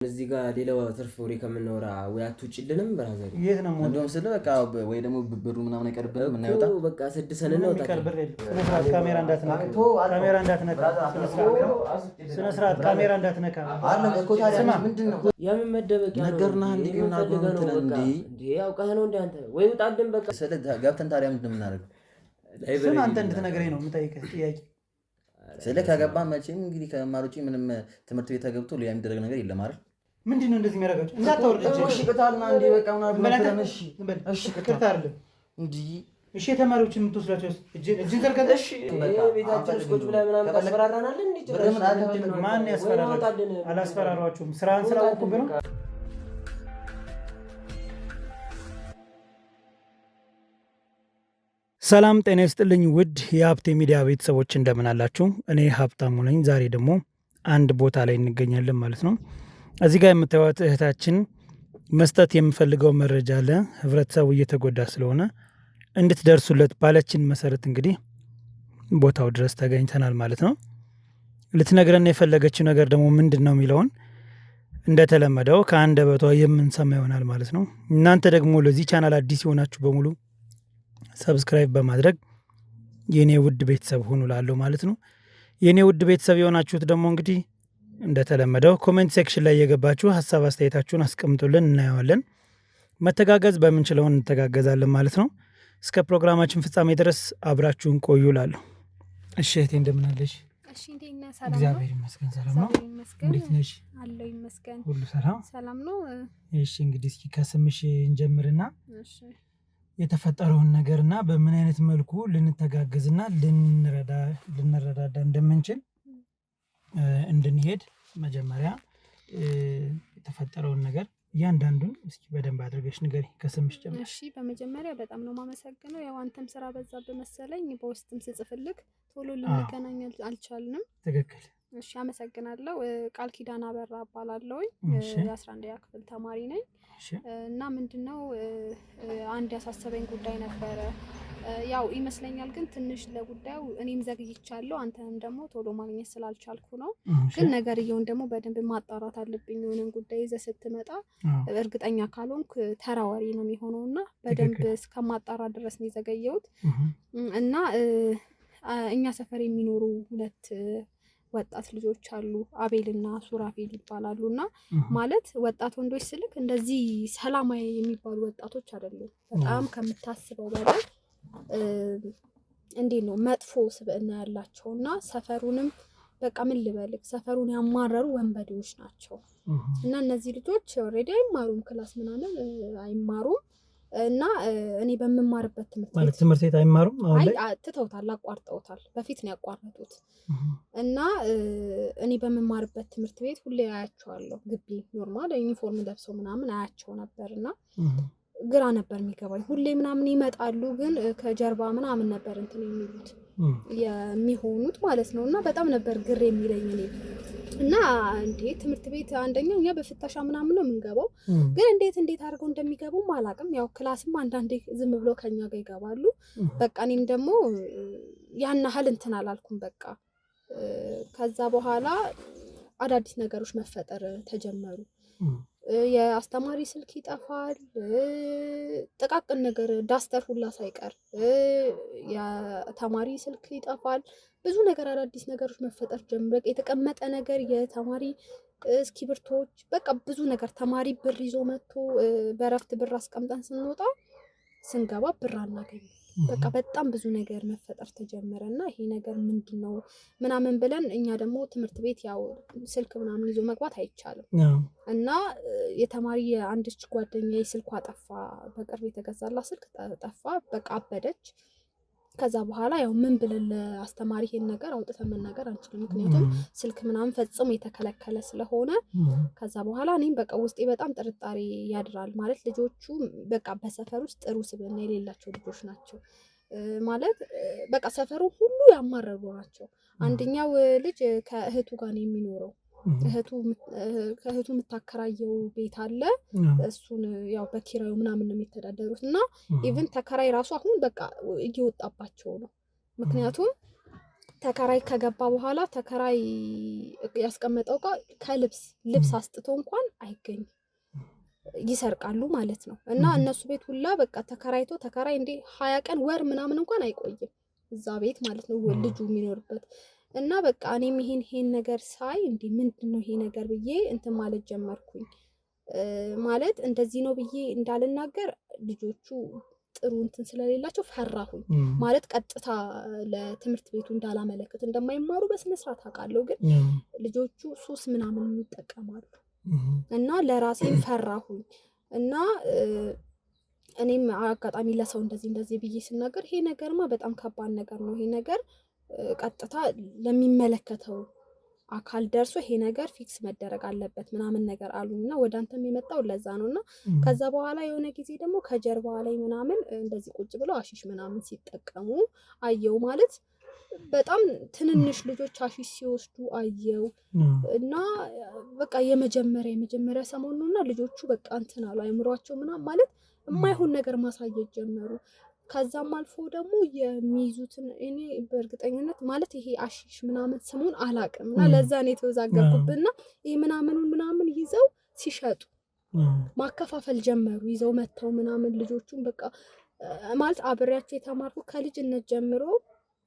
እዚህ ጋር ሌላው ትርፍ ወሬ ከምናወራ ወይ አትውጭልንም ብራዘር የት ነው እንደውም ስለ በቃ ወይ ደግሞ ብሩ ምናምን አይቀርብንም እና ይወጣ በቃ ስድሰን ነው ወጣ ካሜራ እንዳትነካ ስነ ስርዓት ካሜራ እንዳትነካ አለ እኮ ታዲያ ምንድነው ያምን መደበቂያ ነገርና እንዴ ምን አገናኝተን እንዴ ያውቃህ ነው እንዴ አንተ ወይ ውጣልን በቃ ስለ ገብተን ታዲያ ምንድነው የምናደርገው ስለ አንተ እንድትነግረኝ ነው የምጠይቅህ ጥያቄ ስለ ከገባ መቼም እንግዲህ ከመማር ውጪ ምንም ትምህርት ቤት ተገብቶ ሌላ የሚደረግ ነገር የለም አይደል ምንድነው እንደዚህ የሚያረጋችሁ እንዳታወርድ እሺ ቅጣልና እንዴ በቃ ምናምን እሺ ቅጣ አይደለም እንዴ እሺ ተማሪዎችን የምትወስዳቸው እጅን ዘርጋታ እሺ ቤታችን ውስጥ ቁጭ ብለን ምናምን ታስፈራራናል እንዴ ማን ያስፈራራል አላስፈራሯችሁም ስራን ስላወቁብህ ነው ሰላም ጤና ይስጥልኝ ውድ የሀብቴ ሚዲያ ቤተሰቦች እንደምን አላችሁ እኔ ሀብታሙ ነኝ ዛሬ ደግሞ አንድ ቦታ ላይ እንገኛለን ማለት ነው እዚህ ጋር የምታዩት እህታችን መስጠት የምፈልገው መረጃ አለ ህብረተሰቡ እየተጎዳ ስለሆነ እንድትደርሱለት ባለችን መሰረት እንግዲህ ቦታው ድረስ ተገኝተናል ማለት ነው ልትነግረን የፈለገችው ነገር ደግሞ ምንድነው የሚለውን እንደተለመደው ከአንደበቷ የምንሰማ ይሆናል ማለት ነው እናንተ ደግሞ ለዚህ ቻናል አዲስ ሆናችሁ በሙሉ ሰብስክራይብ በማድረግ የኔ ውድ ቤተሰብ ሆኑ ላለው ማለት ነው የኔ ውድ ቤተሰብ የሆናችሁት ደግሞ እንግዲህ እንደተለመደው ኮሜንት ሴክሽን ላይ የገባችሁ ሐሳብ አስተያየታችሁን አስቀምጡልን እናያለን መተጋገዝ በመንችለው እንተጋገዛለን ማለት ነው እስከ ፕሮግራማችን ፍጻሜ ድረስ አብራችሁን ቆዩላለሁ እሺ እቴ እንደምን አለሽ እሺ እንዴና ሰላም ነው እግዚአብሔር ይመስገን ሰላም ነው እንዴት ነሽ አለው ይመስገን ሁሉ ሰላም ሰላም ነው እሺ እንግዲህ እስኪ ከስምሽ እንጀምርና እሺ የተፈጠረውን ነገርና በምን አይነት መልኩ ልንተጋገዝና ልንረዳዳ እንደምንችል እንድንሄድ መጀመሪያ የተፈጠረውን ነገር ያንዳንዱን እስኪ በደንብ አድርገሽ ንገሪ ከስምሽ ጀምር እሺ በመጀመሪያ በጣም ነው ማመሰግነው ያው አንተም ስራ በዛብህ መሰለኝ በውስጥም ስጽፍልክ ቶሎ ልንገናኝ አልቻልንም ትክክል እሺ አመሰግናለሁ ቃል ኪዳን አበራ አባላለሁ የ11ኛ ክፍል ተማሪ ነኝ እና ምንድነው አንድ ያሳሰበኝ ጉዳይ ነበር ያው ይመስለኛል ግን ትንሽ ለጉዳዩ እኔም ዘግይቻለሁ አንተም ደግሞ ቶሎ ማግኘት ስላልቻልኩ ነው ግን ነገርየውን ደግሞ በደንብ ማጣራት አለብኝ የሆነን ጉዳይ ይዘህ ስትመጣ እርግጠኛ ካልሆንክ ተራዋሪ ነው የሚሆነውና በደንብ እስከማጣራ ድረስ ነው የዘገየሁት እና እኛ ሰፈር የሚኖሩ ሁለት ወጣት ልጆች አሉ አቤልና ሱራፌል ይባላሉና ማለት ወጣት ወንዶች ስልክ እንደዚህ ሰላማዊ የሚባሉ ወጣቶች አይደሉም በጣም ከምታስበው በላይ እንዴ ነው መጥፎ ስብዕና ያላቸውና ሰፈሩንም በቃ ምን ልበልክ ሰፈሩን ያማረሩ ወንበዴዎች ናቸው እና እነዚህ ልጆች ኦሬዲ አይማሩም ክላስ ምናምን አይማሩም እና እኔ በመማርበት ትምህርት ቤት አይማሩም አይ ትተውታል አቋርጠውታል በፊት ነው ያቋረጡት እና እኔ በመማርበት ትምህርት ቤት ሁሌ አያቸዋለሁ ግቢ ኖርማል ዩኒፎርም ለብሰው ምናምን አያቸው ነበርና ግራ ነበር የሚገባኝ ሁሌ ምናምን ይመጣሉ ግን ከጀርባ ምናምን ነበር እንትን የሚሉት የሚሆኑት ማለት ነውና በጣም ነበር ግር የሚለኝ እኔ እና እንዴ ትምህርት ቤት አንደኛኛ በፍተሻ ምናምን ነው የምንገባው ግን እንዴት አድርገው እንደሚገቡ ማላቅም ያው ክላስም አንዳንዴ ዝም ብሎ ከኛ ጋር ይገባሉ በቃ እኔም ደግሞ ያን ያህል እንትን አላልኩም በቃ ከዛ በኋላ አዳዲስ ነገሮች መፈጠር ተጀመሩ የአስተማሪ ስልክ ይጠፋል ጥቃቅን ነገር ዳስተር ሁላ ሳይቀር የተማሪ ስልክ ይጠፋል ብዙ ነገር አዳዲስ ነገሮች መፈጠር ጀመረ የተቀመጠ ነገር የተማሪ እስኪብርቶች በቃ ብዙ ነገር ተማሪ ብር ይዞ መጥቶ በረፍት ብር አስቀምጠን ስንገባ ብር አናገኝ በቃ በጣም ብዙ ነገር መፈጠር ተጀመረና ይሄ ነገር ምንድነው ምናምን ብለን እኛ ደግሞ ትምህርት ቤት ያው ስልክ ምናምን ይዞ መግባት አይቻልም እና የተማሪ አንድ ጓደኛዬ ስልኳ ጠፋ በቅርብ የተገዛላት ስልክ ጠፋ በቃ አበደች ከዛ በኋላ ያው ምን ብለን ለአስተማሪ ይሄን ነገር አውጥተን መናገር አንችልም ምክንያቱም ስልክ ምናምን ፈጽሞ የተከለከለ ስለሆነ ከዛ በኋላ እኔም በቃ ውስጤ በጣም ጥርጣሬ ያድራል ማለት ልጆቹ በቃ በሰፈር ውስጥ ጥሩ ስብዕና የሌላቸው ልጆች ናቸው ማለት በቃ ሰፈሩ ሁሉ ያማረሩ ናቸው አንደኛው ልጅ ከእህቱ ጋር ነው የሚኖረው ከእህቱ የምታከራየው ቤት አለ እሱን ያው በኪራዩ ምናምን ነው የሚተዳደሩትና ኢቭን ተከራይ ራሱ አሁን በቃ እየወጣባቸው ነው ምክንያቱም ተከራይ ከገባ በኋላ ተከራይ ያስቀመጠው እቃ ልብስ አስጥቶ እንኳን አይገኝም፣ ይሰርቃሉ ማለት ነው። እና እነሱ ቤት ሁላ በቃ ተከራይ እንዴ 20 ቀን ወር ምናምን እንኳን አይቆይም እዛ ቤት ማለት ነው ልጁ የሚኖርበት። እና በቃ እኔም ይሄን ነገር ሳይ እንዴ ምንድነው ይሄ ነገር ብዬ እንትን ማለት ጀመርኩኝ። ማለት እንደዚህ ነው ብዬ እንዳልናገር ልጆቹ ጥሩ እንትን ስለሌላቸው ፈራሁኝ። ማለት ቀጥታ ለትምህርት ቤቱ እንዳላመለክት እንደማይማሩ በስነ ስርዓት አውቃለሁ፣ ግን ልጆቹ ሱስ ምናምን ይጠቀማሉ እና ለራሴም ፈራሁኝ። እና እኔም አጋጣሚ ለሰው እንደዚህ ብዬ ስናገር ይሄ ነገርማ በጣም ከባድ ነገር ነው፣ ይሄ ነገር ቀጥታ ለሚመለከተው አካል ደርሶ ይሄ ነገር ፊክስ መደረግ አለበት ምናምን ነገር አሉና ወደ አንተም የመጣው ለዛ ነውና ከዛ በኋላ የሆነ ጊዜ ደግሞ ከጀርባ ላይ ምናምን እንደዚህ ቁጭ ብለው አሺሽ ምናምን ሲጠቀሙ አየው። ማለት በጣም ትንንሽ ልጆች አሺሽ ሲወስዱ አየው። እና በቃ የመጀመሪያ ሰሞኑና ልጆቹ በቃ እንትን አሉ አይምሯቸው ምናምን ማለት የማይሆን ነገር ማሳየት ጀመሩ። ከዛም አልፎ ደግሞ የሚይዙትን እኔ በእርግጠኝነት ማለት ይሄ አሺሽ ምናምን ስሙን አላውቅም እና ለዛ ነው የተወዛገብኩብና ይሄ ምናምን ይዘው ሲሸጡ ማከፋፈል ጀመሩ። ይዘው መተው ምናምን ልጆቹን በቃ ማለት አብሬያቸው የተማርኩ ከልጅነት ጀምሮ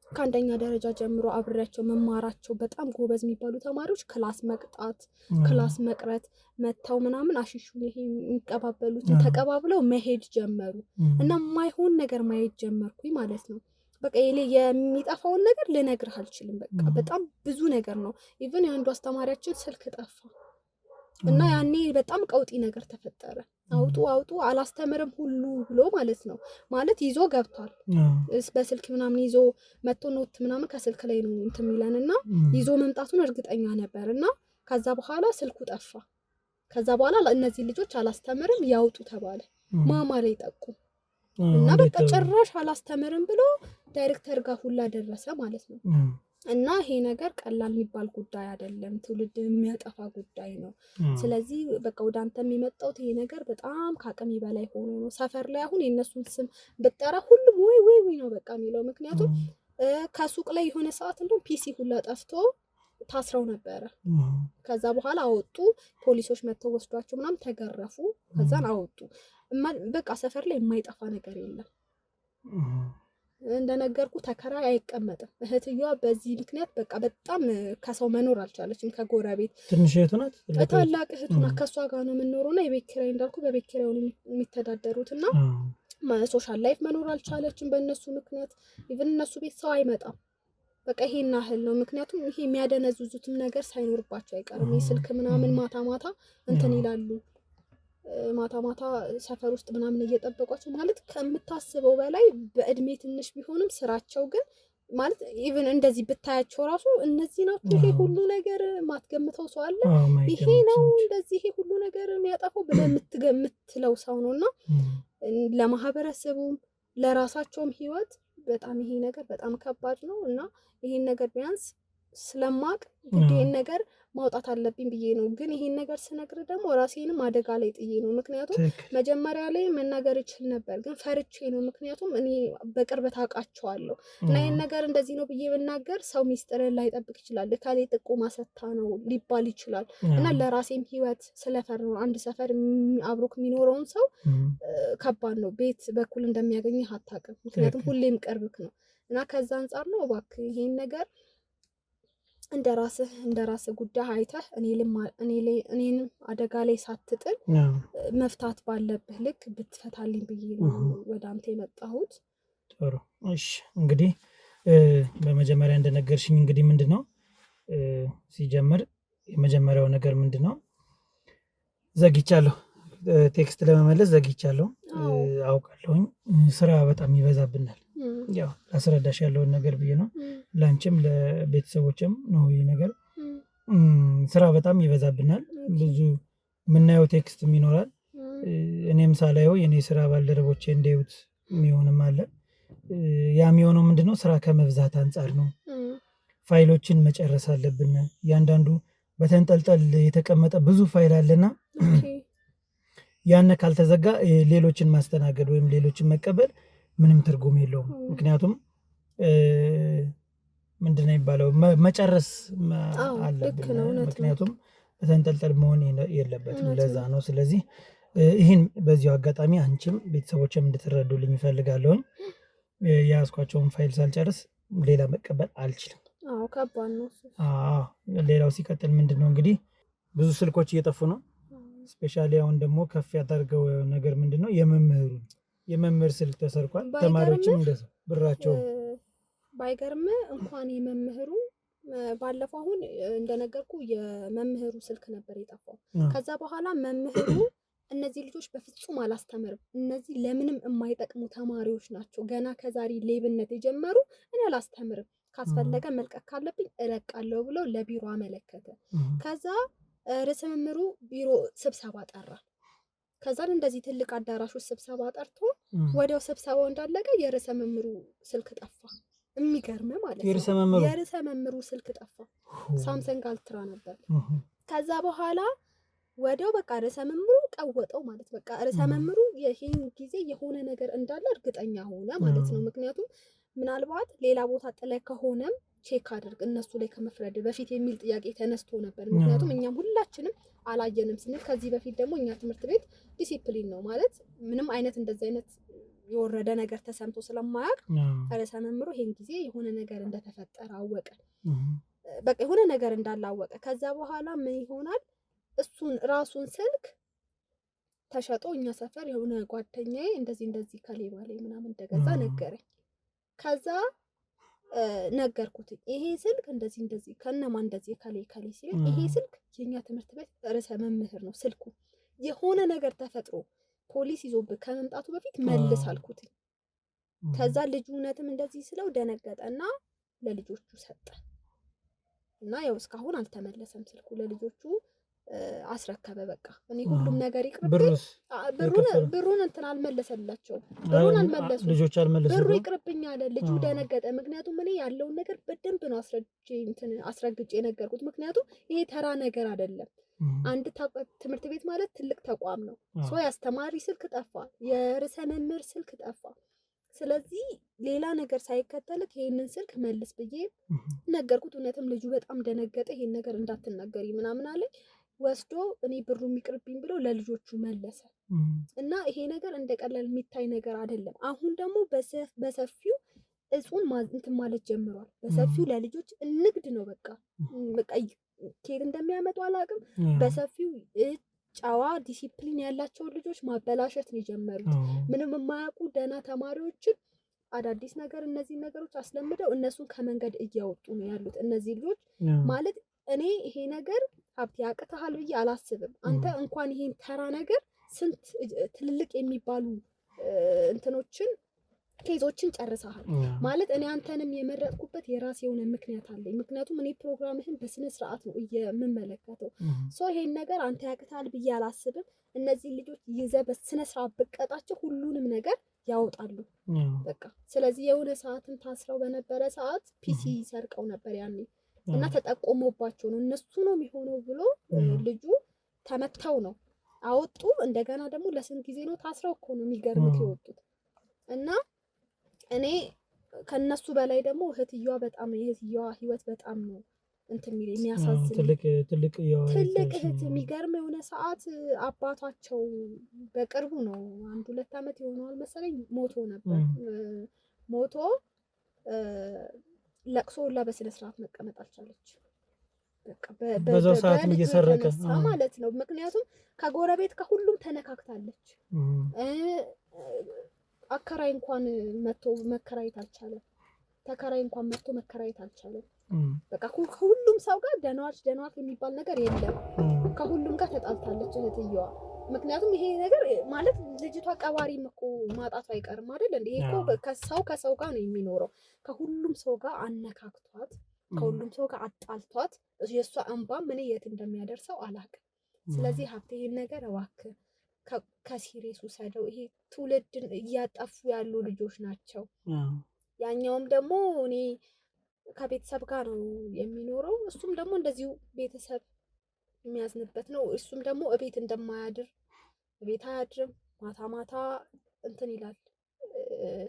ከአንደኛ ደረጃ ጀምሮ አብሬያቸው መማራቸው በጣም ጎበዝ የሚባሉ ተማሪዎች ክላስ መቅጣት፣ ክላስ መቅረት መተው ምናምን አሺሹን ይሄ የሚቀባበሉትን ተቀባብለው መሄድ ጀመሩ። እና የማይሆን ነገር ማየት ጀመርኩኝ ማለት ነው። በቃ የሚጠፋውን ነገር ልነግርህ አልችልም። በቃ በጣም ብዙ ነገር ነው። ኢቭን የአንዱ አስተማሪያችን ስልክ ጠፋ እና ያኔ በጣም ቀውጢ ነገር ተፈጠረ። አውጡ አላስተምርም ሁሉ ብሎ ማለት ነው። ማለት ይዞ ገብቷል። በስልክ ምናምን ይዞ መጥቶ ኖት ምናምን ከስልክ ላይ ነው እንትን የሚለንና ይዞ መምጣቱን እርግጠኛ ነበር። እና ከዛ በኋላ ስልኩ ጠፋ። ከዛ በኋላ እነዚህ ልጆች አላስተምርም ያውጡ ተባለ። ማማ ላይ ጠቁ እና በቃ ጭራሽ አላስተምርም ብሎ ዳይሬክተር ጋር ሁላ ደረሰ ማለት ነው። እና ይሄ ነገር ቀላል የሚባል ጉዳይ አይደለም፣ ትውልድ የሚያጠፋ ጉዳይ ነው። ስለዚህ በቃ ወደ አንተ የሚመጣው ይሄ ነገር በጣም ከአቅሜ በላይ ሆኖ ነው። ሰፈር ላይ አሁን የነሱን ስም ብጠራ ሁሉም ወይ ነው በቃ የሚለው። ምክንያቱም ከሱቅ ላይ የሆነ ሰዓት እንደውም ፒሲ ሁላ ጠፍቶ ታስረው ነበረ። ከዛ በኋላ አወጡ፣ ፖሊሶች መተው ወስዷቸው ምናምን ተገረፉ። ከዛን አወጡ። በቃ ሰፈር ላይ የማይጠፋ ነገር የለም። እንደነገርኩ ተከራይ አይቀመጥም። እህትየዋ በዚህ ምክንያት በቃ በጣም ከሰው መኖር አልቻለችም። ከጎረቤት ትንሽ እህቱ ናት፣ ታላቅ እህቱ ናት። ከሷ ጋር ነው የምንኖረውና የቤት ኪራይ እንዳልኩ በቤት ኪራይ ነው የሚተዳደሩትና ሶሻል ላይፍ መኖር አልቻለችም በእነሱ ምክንያት። ኢቭን እነሱ ቤት ሰው አይመጣም። በቃ ይሄን ያህል ነው። ምክንያቱም ይሄ የሚያደነዙዙትም ነገር ሳይኖርባቸው አይቀርም። ስልክ ምናምን ማታ እንትን ይላሉ። ማታ ሰፈር ውስጥ ምናምን እየጠበቋቸው ማለት ከምታስበው በላይ በእድሜ ትንሽ ቢሆንም ስራቸው ግን ማለት ኢቭን እንደዚህ ብታያቸው ራሱ እነዚህ ናቸው ይሄ ሁሉ ነገር ማትገምተው ሰው አለ። ይሄ ነው እንደዚህ ይሄ ሁሉ ነገር የሚያጠፋው ብለህ የምትገምትለው ሰው ነውና ለማህበረሰቡም ለራሳቸውም ህይወት በጣም ይሄ ነገር በጣም ከባድ ነው። እና ይሄን ነገር ቢያንስ ስለማቅ ይሄን ነገር ማውጣት አለብኝ ብዬ ነው። ግን ይሄን ነገር ስነግር ደግሞ ራሴንም አደጋ ላይ ጥዬ ነው። ምክንያቱም መጀመሪያ ላይ መናገር ይችል ነበር፣ ግን ፈርቼ ነው። ምክንያቱም እኔ በቅርበት አውቃቸዋለሁ እና ይሄን ነገር እንደዚህ ነው ብዬ ብናገር ሰው ሚስጥርን ላይጠብቅ ይችላል። ካሌ ጥቆማ ሰታ ነው ሊባል ይችላል። እና ለራሴም ህይወት ስለፈር ነው። አንድ ሰፈር አብሮክ የሚኖረውን ሰው ከባድ ነው። ቤት በኩል እንደሚያገኝህ አታውቅም። ምክንያቱም ሁሌም ቅርብክ ነው። እና ከዛ አንጻር ነው እባክህ ይሄን ነገር እንደራስህ ጉዳይ አይተህ እኔንም አደጋ ላይ ሳትጥል መፍታት ባለብህ ልክ ብትፈታልኝ ብዬ ነው ወደ አንተ የመጣሁት። ጥሩ እሺ። እንግዲህ በመጀመሪያ እንደነገርሽኝ እንግዲህ ምንድነው ሲጀምር የመጀመሪያው ነገር ምንድነው ዘግይቻለሁ፣ ቴክስት ለመመለስ ዘግይቻለሁ። አውቃለሁኝ ስራ በጣም ይበዛብናል። ያው አስረዳሽ ያለውን ነገር ብዬ ነው። ላንቺም ለቤተሰቦችም ነው ይሄ ነገር ስራ በጣም ይበዛብናል። ብዙ ምናየው ቴክስትም ይኖራል። እኔም ሳላየው የኔ ስራ ባልደረቦቼ እንዲያዩት የሚሆንም አለ። ያ የሚሆነው ምንድነው ስራ ከመብዛት አንጻር ነው። ፋይሎችን መጨረስ አለብን። ያንዳንዱ በተንጠልጠል የተቀመጠ ብዙ ፋይል አለና ያን ካልተዘጋ ሌሎችን ማስተናገድ ወይም ሌሎችን መቀበል ምንም ትርጉም የለውም። ምክንያቱም ምንድነው የሚባለው መጨረስ አለብን። ምክንያቱም በተንጠልጠል መሆን የለበትም። ለዛ ነው። ስለዚህ ይህን በዚሁ አጋጣሚ አንቺም ቤተሰቦችም እንድትረዱልኝ እፈልጋለሁኝ። የያዝኳቸውን ፋይል ሳልጨርስ ሌላ መቀበል አልችልም። ከባድ ነው። ሌላው ሲቀጥል ምንድነው እንግዲህ ብዙ ስልኮች እየጠፉ ነው። ስፔሻሊ አሁን ደግሞ ከፍ ያደርገው ነገር ምንድነው የመምህር ስልክ ተሰርቋል። ተማሪዎችም እንደዛ ብራቸው ባይገርም እንኳን የመምህሩ ባለፈው አሁን እንደነገርኩ የመምህሩ ስልክ ነበር የጠፋው። ከዛ በኋላ መምህሩ እነዚህ ልጆች በፍጹም አላስተምርም፣ እነዚህ ለምንም የማይጠቅሙ ተማሪዎች ናቸው፣ ገና ከዛሬ ሌብነት የጀመሩ እኔ አላስተምርም፣ ካስፈለገ መልቀቅ ካለብኝ እለቃለሁ ብሎ ለቢሮ አመለከተ። ከዛ ርዕሰ መምህሩ ቢሮ ስብሰባ ጠራ። ከዛ እንደዚህ ትልቅ አዳራሽ ውስጥ ስብሰባ ጠርቶ ወዲያው ስብሰባው እንዳለቀ የርዕሰ መምህሩ ስልክ ጠፋ። የሚገርም ማለት ነው። የርዕሰ መምህሩ ስልክ ጠፋ። ሳምሰንግ አልትራ ነበር። ከዛ በኋላ ወዲያው በቃ ርዕሰ መምህሩ ቀወጠው ማለት በቃ ርዕሰ መምህሩ ይሄን ጊዜ የሆነ ነገር እንዳለ እርግጠኛ ሆነ ማለት ነው። ምክንያቱም ምናልባት ሌላ ቦታ ጥለ ከሆነም ቼክ አድርግ እነሱ ላይ ከመፍረድ በፊት የሚል ጥያቄ ተነስቶ ነበር። ምክንያቱም እኛም ሁላችንም አላየንም ስንል ከዚህ በፊት ደግሞ እኛ ትምህርት ቤት ዲሲፕሊን ነው ማለት ምንም አይነት እንደዚህ አይነት የወረደ ነገር ተሰምቶ ስለማያውቅ ርዕሰ መምህሩ ይሄን ጊዜ የሆነ ነገር እንደተፈጠረ አወቀ። በቃ የሆነ ነገር እንዳላወቀ ከዛ በኋላ ምን ይሆናል እሱን ራሱን ስልክ ተሸጦ እኛ ሰፈር የሆነ ጓደኛዬ እንደዚህ ከሌባ ላይ ምናምን እንደገዛ ነገረኝ። ከዛ ነገርኩት ይሄ ስልክ እንደዚህ ከነማ እንደዚህ ከሌ ሲል ይሄ ስልክ የኛ ትምህርት ቤት ርዕሰ መምህር ነው ስልኩ የሆነ ነገር ተፈጥሮ ፖሊስ ይዞብህ ከመምጣቱ በፊት መልስ አልኩት። ከዛ ልጁ እውነትም እንደዚህ ስለው ደነገጠና ለልጆቹ ሰጠ እና ያው እስካሁን አልተመለሰም ስልኩ ለልጆቹ አስረከበ። በቃ እኔ ሁሉም ነገር ይቅርብኝ ብሩን እንትን አልመለሰላቸውም። ብሩን አልመለሱም። ልጆች አልመለሱም። ብሩ ይቅርብኝ አለ ልጁ ደነገጠ። ምክንያቱም እኔ ያለውን ነገር በደንብ ነው አስረግጬ የነገርኩት። ምክንያቱም ይሄ ተራ ነገር አይደለም። አንድ ትምህርት ቤት ማለት ትልቅ ተቋም ነው። ሰው ያስተማሪ ስልክ ጠፋ፣ የርዕሰ መምህር ስልክ ጠፋ። ስለዚህ ሌላ ነገር ሳይከተልክ ይሄንን ስልክ መልስ ብዬ ነገርኩት። እውነትም ልጁ በጣም ደነገጠ። ይሄን ነገር እንዳትናገሪ ምናምን አለኝ። ወስዶ እኔ ብሩ የሚቅርብኝ ብሎ ለልጆቹ መለሰ እና ይሄ ነገር እንደቀላል የሚታይ ነገር አይደለም። አሁን ደግሞ በሰፊው እጹን እንትን ማለት ጀምሯል። በሰፊው ለልጆች ንግድ ነው። በቃ ከየት እንደሚያመጡ አላውቅም። በሰፊው ጨዋ ዲሲፕሊን ያላቸውን ልጆች ማበላሸት ነው የጀመሩት። ምንም የማያውቁ ደህና ተማሪዎችን አዳዲስ ነገር እነዚህ ነገሮች አስለምደው እነሱን ከመንገድ እያወጡ ነው ያሉት እነዚህ ልጆች ማለት እኔ ይሄ ነገር ሀብት ያቅተሃል ብዬ አላስብም። አንተ እንኳን ይሄን ተራ ነገር ስንት ትልልቅ የሚባሉ እንትኖችን ኬዞችን ጨርሰሃል ማለት እኔ አንተንም የመረጥኩበት የራሴ የሆነ ምክንያት አለኝ። ምክንያቱም እኔ ፕሮግራምህን በስነ ስርዓት ነው የምመለከተው። ይሄን ነገር አንተ ያቅተሃል ብዬ አላስብም። እነዚህ ልጆች ይዘህ በስነ ስርዓት ብቀጣቸው ሁሉንም ነገር ያወጣሉ በቃ። ስለዚህ የሆነ ሰዓትን ታስረው በነበረ ሰዓት ፒሲ ሰርቀው ነበር ያኔ እና ተጠቆሞባቸው ነው እነሱ ነው የሚሆነው ብሎ ልጁ ተመታው ነው አወጡ። እንደገና ደግሞ ለስንት ጊዜ ነው ታስረው እኮ ነው የሚገርምት የወጡት። እና እኔ ከነሱ በላይ ደግሞ እህትየዋ በጣም የእህትየዋ ህይወት በጣም ነው እንትን የሚያሳዝን ትልቅ እህት የሚገርም የሆነ ሰዓት አባታቸው በቅርቡ ነው 1-2 ዓመት ይሆነዋል መሰለኝ ሞቶ ነበር። ሞቶ ለቅሶ ሁላ በስነ ስርዓት መቀመጥ አልቻለች። በቃ በዛው ሰዓት እየሰረቀ ማለት ነው። ምክንያቱም ከጎረቤት ከሁሉም ተነካክታለች። አከራይ እንኳን መጥቶ መከራየት አልቻለም። ተከራይ እንኳን መጥቶ መከራየት አልቻለም። በቃ ከሁሉም ሰው ጋር ደናዋች የሚባል ነገር የለም። ከሁሉም ጋር ተጣልታለች እህትየዋ። ምክንያቱም ይሄ ነገር ማለት ልጅቷ ቀባሪም እኮ ማጣቱ አይቀርም አይደል እንዴ? ይሄ እኮ ከሰው ጋር ነው የሚኖረው። ከሁሉም ሰው ጋር አነካክቷት፣ ከሁሉም ሰው ጋር አጣልቷት፣ የእሷ እንባ ምን የት እንደሚያደርሰው አላውቅም። ስለዚህ ሀብቴ ይሄን ነገር እባክህ ከሲሪየስ ውሰደው። ይሄ ትውልድን እያጠፉ ያሉ ልጆች ናቸው። ያኛውም ደግሞ እኔ ከቤተሰብ ጋር ነው የሚኖረው። እሱም ደግሞ እንደዚሁ ቤተሰብ የሚያዝንበት ነው። እሱም ደግሞ እቤት እንደማያድር እቤት አያድርም። ማታ እንትን ይላል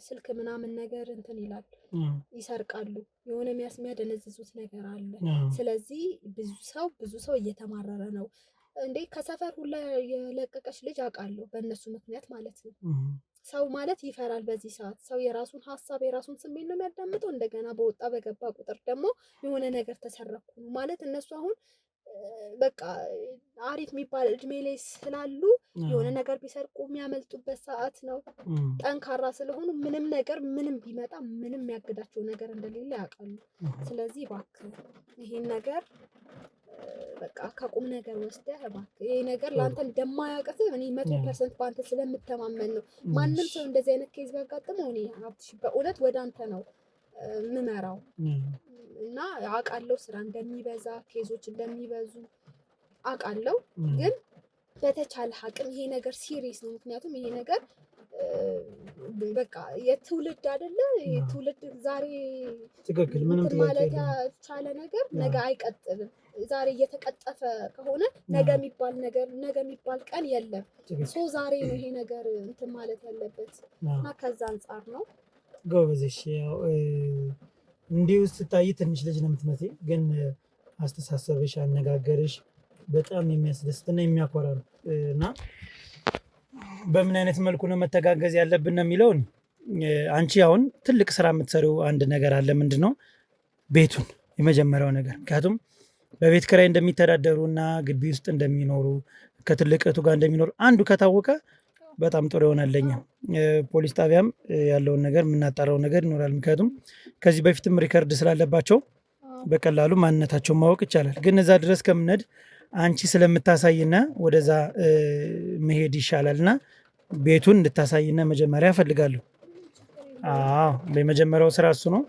ስልክ ምናምን ነገር እንትን ይላል ይሰርቃሉ። የሆነ የሚያደነዝዙት ነገር አለ። ስለዚህ ብዙ ሰው እየተማረረ ነው እንዴ። ከሰፈር ሁላ የለቀቀች ልጅ አውቃለሁ በእነሱ ምክንያት ማለት ነው። ሰው ማለት ይፈራል በዚህ ሰዓት። ሰው የራሱን ሀሳብ የራሱን ስሜት ነው የሚያዳምጠው። እንደገና በወጣ በገባ ቁጥር ደግሞ የሆነ ነገር ተሰረኩ ማለት እነሱ አሁን በቃ አሪፍ የሚባል እድሜ ላይ ስላሉ የሆነ ነገር ቢሰርቁ የሚያመልጡበት ሰዓት ነው። ጠንካራ ስለሆኑ ምንም ነገር ምንም ቢመጣ ምንም የሚያግዳቸው ነገር እንደሌለ ያውቃሉ። ስለዚህ እባክህ ይሄን ነገር በቃ ከቁም ነገር ወስደህ እባክህ ይሄ ነገር ለአንተ እንደማያውቅህ እኔ 100% በአንተ ስለምተማመን ነው። ማንም ሰው እንደዚህ አይነት ኬዝ ቢያጋጥመው እኔ ሀብትሽ በእውነት ወደ አንተ ነው ምመራው እና አውቃለሁ ስራ እንደሚበዛ ኬዞች እንደሚበዙ አውቃለሁ። ግን በተቻለ አቅም ይሄ ነገር ሲሪየስ ነው። ምክንያቱም ይሄ ነገር በቃ የትውልድ አይደለ የትውልድ ዛሬ ትክክል ምንም ማለት ያቻለ ነገር ነገ አይቀጥልም። ዛሬ እየተቀጠፈ ከሆነ ነገ የሚባል ቀን የለም። ዛሬ ነው ይሄ ነገር እንትን ማለት ያለበት እና ከዛ አንጻር ነው። ጎበዝሽ ያው እንዲሁ ስታይ ትንሽ ልጅ ነው የምትመስይ፣ ግን አስተሳሰብሽ አነጋገርሽ በጣም የሚያስደስትና የሚያኮራ ነው እና በምን አይነት መልኩ ነው መተጋገዝ ያለብን ነው የሚለውን አንቺ አሁን ትልቅ ስራ የምትሰሪው አንድ ነገር አለ። ምንድነው? ቤቱን የመጀመሪያው ነገር ምክንያቱም በቤት ኪራይ እንደሚተዳደሩና ግቢ ውስጥ እንደሚኖሩ ከትልቅ እህቱ ጋር እንደሚኖሩ አንዱ ከታወቀ በጣም ጥሩ ይሆናል። ፖሊስ ጣቢያም ያለውን ነገር የምናጣራው ነገር ይኖራል። ምክንያቱም ከዚህ በፊትም ሪከርድ ስላለባቸው በቀላሉ ማንነታቸውን ማወቅ ይቻላል። ግን እዛ ድረስ ከምንሄድ አንቺ ስለምታሳይና ወደዛ መሄድ ይሻላልና ቤቱን እንድታሳይና መጀመሪያ እፈልጋለሁ። በመጀመሪያው ስራ እሱ ነው።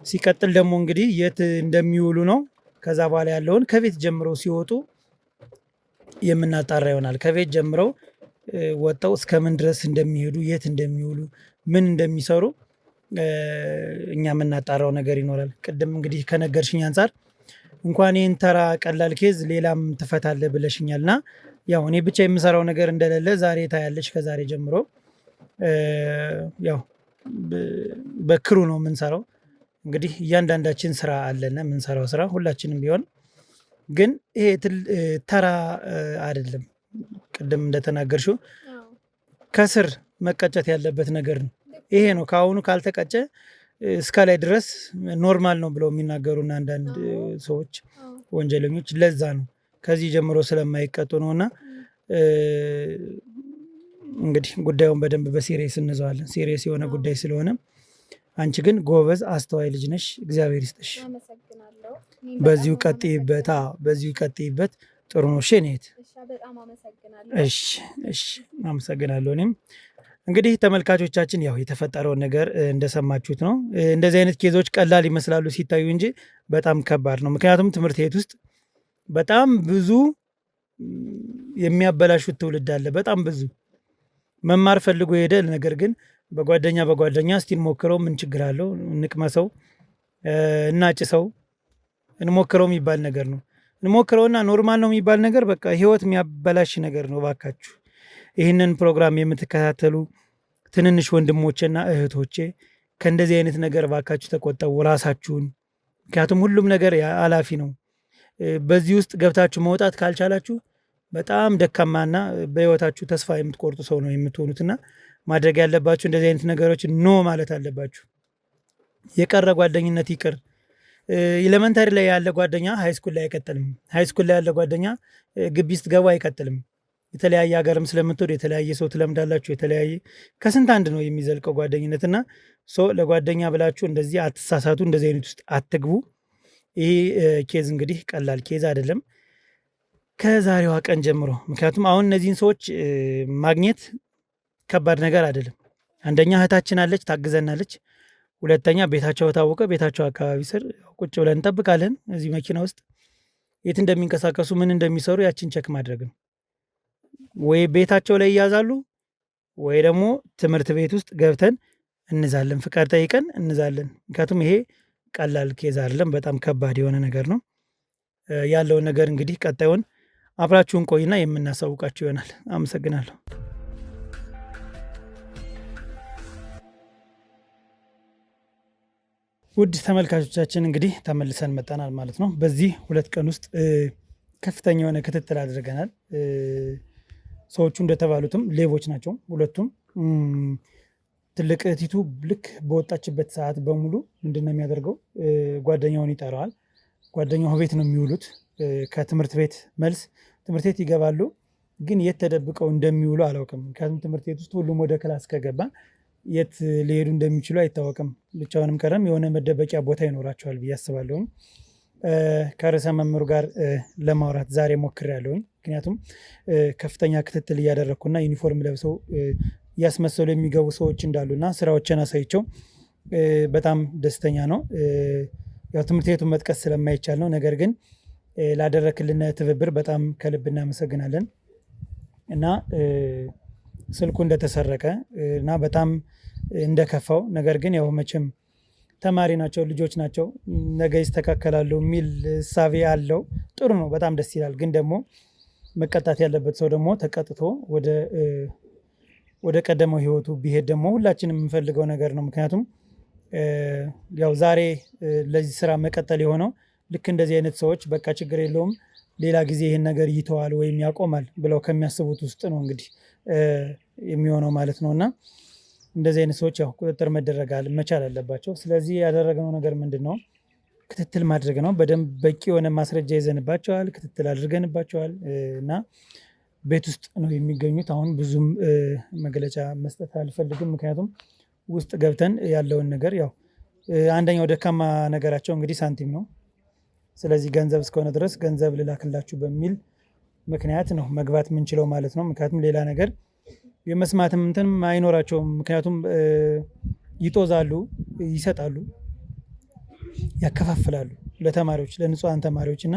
ሲቀጥል ደግሞ እንግዲህ የት እንደሚውሉ ነው። ከዛ በኋላ ያለውን ከቤት ጀምረው ሲወጡ የምናጣራ ይሆናል። ከቤት ጀምረው ወጣው እስከምን ድረስ እንደሚሄዱ የት እንደሚውሉ ምን እንደሚሰሩ እኛ የምናጣራው ነገር ይኖራል። ቅድም እንግዲህ ከነገርሽኝ አንጻር እንኳን ይህን ተራ ቀላል ኬዝ ሌላም ትፈታለህ ብለሽኛልና ያው እኔ ብቻ የምሰራው ነገር እንደሌለ ዛሬ ታያለሽ። ከዛሬ ጀምሮ ያው በክሩ ነው የምንሰራው። እንግዲህ እያንዳንዳችን ስራ አለና የምንሰራው ስራ ሁላችንም ቢሆን ግን ይሄ ተራ አይደለም። ቅድም እንደተናገርሽው ከስር መቀጨት ያለበት ነገር ነው። ይሄ ነው ከአሁኑ ካልተቀጨ እስከ ላይ ድረስ ኖርማል ነው ብለው የሚናገሩና አንዳንድ ሰዎች ወንጀለኞች ለዛ ነው ከዚህ ጀምሮ ስለማይቀጡ ነውና እንግዲህ ጉዳዩን በደንብ በሲሪየስ እንዘዋለን። ሲሪየስ የሆነ ጉዳይ ስለሆነ አንቺ ግን ጎበዝ አስተዋይ ልጅ ነሽ። እግዚአብሔር ይስጥሽ። በዚሁ ቀጥይበት። ጥሩ ነው። እሺ እኔት አመሰግናለሁ። እኔም እንግዲህ ተመልካቾቻችን ያው የተፈጠረውን ነገር እንደሰማችሁት ነው። እንደዚህ አይነት ኬዞች ቀላል ይመስላሉ ሲታዩ እንጂ በጣም ከባድ ነው። ምክንያቱም ትምህርት ቤት ውስጥ በጣም ብዙ የሚያበላሹት ትውልድ አለ። በጣም ብዙ መማር ፈልጎ ሄደ፣ ነገር ግን በጓደኛ እስቲ እንሞክረው፣ ምን ችግር አለው፣ እንቅመሰው፣ እናጭሰው፣ እንሞክረው የሚባል ነገር ነው። እንሞክረውና ኖርማል ነው የሚባል ነገር በቃ ህይወት የሚያበላሽ ነገር ነው። ባካችሁ ይህንን ፕሮግራም የምትከታተሉ ትንንሽ ወንድሞቼና እህቶቼ ከእንደዚህ አይነት ነገር ባካችሁ ተቆጠቡ ራሳችሁን። ምክንያቱም ሁሉም ነገር አላፊ ነው። በዚህ ውስጥ ገብታችሁ መውጣት ካልቻላችሁ በጣም ደካማና በህይወታችሁ ተስፋ የምትቆርጡ ሰው ነው የምትሆኑትና ማድረግ ያለባችሁ እንደዚህ አይነት ነገሮች ኖ ማለት አለባችሁ። የቀረ ጓደኝነት ይቅር። ኤሌመንታሪ ላይ ያለ ጓደኛ ሃይስኩል ላይ አይቀጥልም። ሃይስኩል ላይ ያለ ጓደኛ ግቢ ውስጥ ገባ አይቀጥልም። የተለያየ ሀገርም ስለምትወዱ የተለያየ ሰው ትለምዳላችሁ። የተለያየ ከስንት አንድ ነው የሚዘልቀው ጓደኝነትና ለጓደኛ ብላችሁ እንደዚህ አትሳሳቱ። እንደዚህ አይነት ውስጥ አትግቡ። ይሄ ኬዝ እንግዲህ ቀላል ኬዝ አይደለም ከዛሬዋ ቀን ጀምሮ። ምክንያቱም አሁን እነዚህን ሰዎች ማግኘት ከባድ ነገር አይደለም። አንደኛ እህታችን አለች፣ ታግዘናለች። ሁለተኛ ቤታቸው ታወቀ። ቤታቸው አካባቢ ስር ቁጭ ብለን እንጠብቃለን። እዚህ መኪና ውስጥ የት እንደሚንቀሳቀሱ ምን እንደሚሰሩ ያችን ቸክ ማድረግ ነው። ወይ ቤታቸው ላይ ይያዛሉ ወይ ደግሞ ትምህርት ቤት ውስጥ ገብተን እንዛለን፣ ፍቃድ ጠይቀን እንዛለን። ምክንያቱም ይሄ ቀላል ኬዝ አይደለም፣ በጣም ከባድ የሆነ ነገር ነው። ያለውን ነገር እንግዲህ ቀጣዩን አብራችሁን ቆይና የምናሳውቃችሁ ይሆናል። አመሰግናለሁ። ውድ ተመልካቾቻችን እንግዲህ ተመልሰን መጣናል ማለት ነው። በዚህ 2 ቀን ውስጥ ከፍተኛ የሆነ ክትትል አድርገናል። ሰዎቹ እንደተባሉትም ሌቦች ናቸው ሁለቱም። ትልቅ እህቲቱ ልክ በወጣችበት ሰዓት በሙሉ ምንድነው የሚያደርገው? ጓደኛውን ይጠራዋል። ጓደኛው ቤት ነው የሚውሉት። ከትምህርት ቤት መልስ ትምህርት ቤት ይገባሉ። ግን የት ተደብቀው እንደሚውሉ አላውቅም። ምክንያቱም ትምህርት ቤት ውስጥ ሁሉም ወደ ክላስ ከገባ የት ሊሄዱ እንደሚችሉ አይታወቅም። ብቻውንም ቀረም የሆነ መደበቂያ ቦታ ይኖራቸዋል ብዬ አስባለሁ። ከርዕሰ መምህሩ ጋር ለማውራት ዛሬ ሞክሬያለሁኝ። ምክንያቱም ከፍተኛ ክትትል እያደረግኩና ዩኒፎርም ለብሰው እያስመሰሉ የሚገቡ ሰዎች እንዳሉና ስራዎችን አሳይቸው በጣም ደስተኛ ነው። ያው ትምህርት ቤቱን መጥቀስ ስለማይቻል ነው። ነገር ግን ላደረክልን ትብብር በጣም ከልብ እናመሰግናለን። እና ስልኩ እንደተሰረቀ እና በጣም እንደከፋው፣ ነገር ግን ያው መቼም ተማሪ ናቸው፣ ልጆች ናቸው፣ ነገ ይስተካከላሉ የሚል እሳቤ አለው። ጥሩ ነው፣ በጣም ደስ ይላል። ግን ደግሞ መቀጣት ያለበት ሰው ደግሞ ተቀጥቶ ወደ ቀደመው ህይወቱ ቢሄድ ደግሞ ሁላችንም የምንፈልገው ነገር ነው። ምክንያቱም ያው ዛሬ ለዚህ ስራ መቀጠል የሆነው ልክ እንደዚህ አይነት ሰዎች በቃ ችግር የለውም ሌላ ጊዜ ይህን ነገር ይተዋል ወይም ያቆማል ብለው ከሚያስቡት ውስጥ ነው እንግዲህ የሚሆነው ማለት ነው። እና እንደዚህ አይነት ሰዎች ያው ቁጥጥር መደረግ መቻል አለባቸው። ስለዚህ ያደረግነው ነገር ምንድን ነው? ክትትል ማድረግ ነው። በደንብ በቂ የሆነ ማስረጃ ይዘንባቸዋል፣ ክትትል አድርገንባቸዋል እና ቤት ውስጥ ነው የሚገኙት። አሁን ብዙም መግለጫ መስጠት አልፈልግም፣ ምክንያቱም ውስጥ ገብተን ያለውን ነገር ያው አንደኛው ደካማ ነገራቸው እንግዲህ ሳንቲም ነው። ስለዚህ ገንዘብ እስከሆነ ድረስ ገንዘብ ልላክላችሁ በሚል ምክንያት ነው መግባት የምንችለው ማለት ነው። ምክንያቱም ሌላ ነገር የመስማትም እንትን አይኖራቸውም። ምክንያቱም ይጦዛሉ፣ ይሰጣሉ፣ ያከፋፍላሉ ለተማሪዎች ለንጹሐን ተማሪዎች እና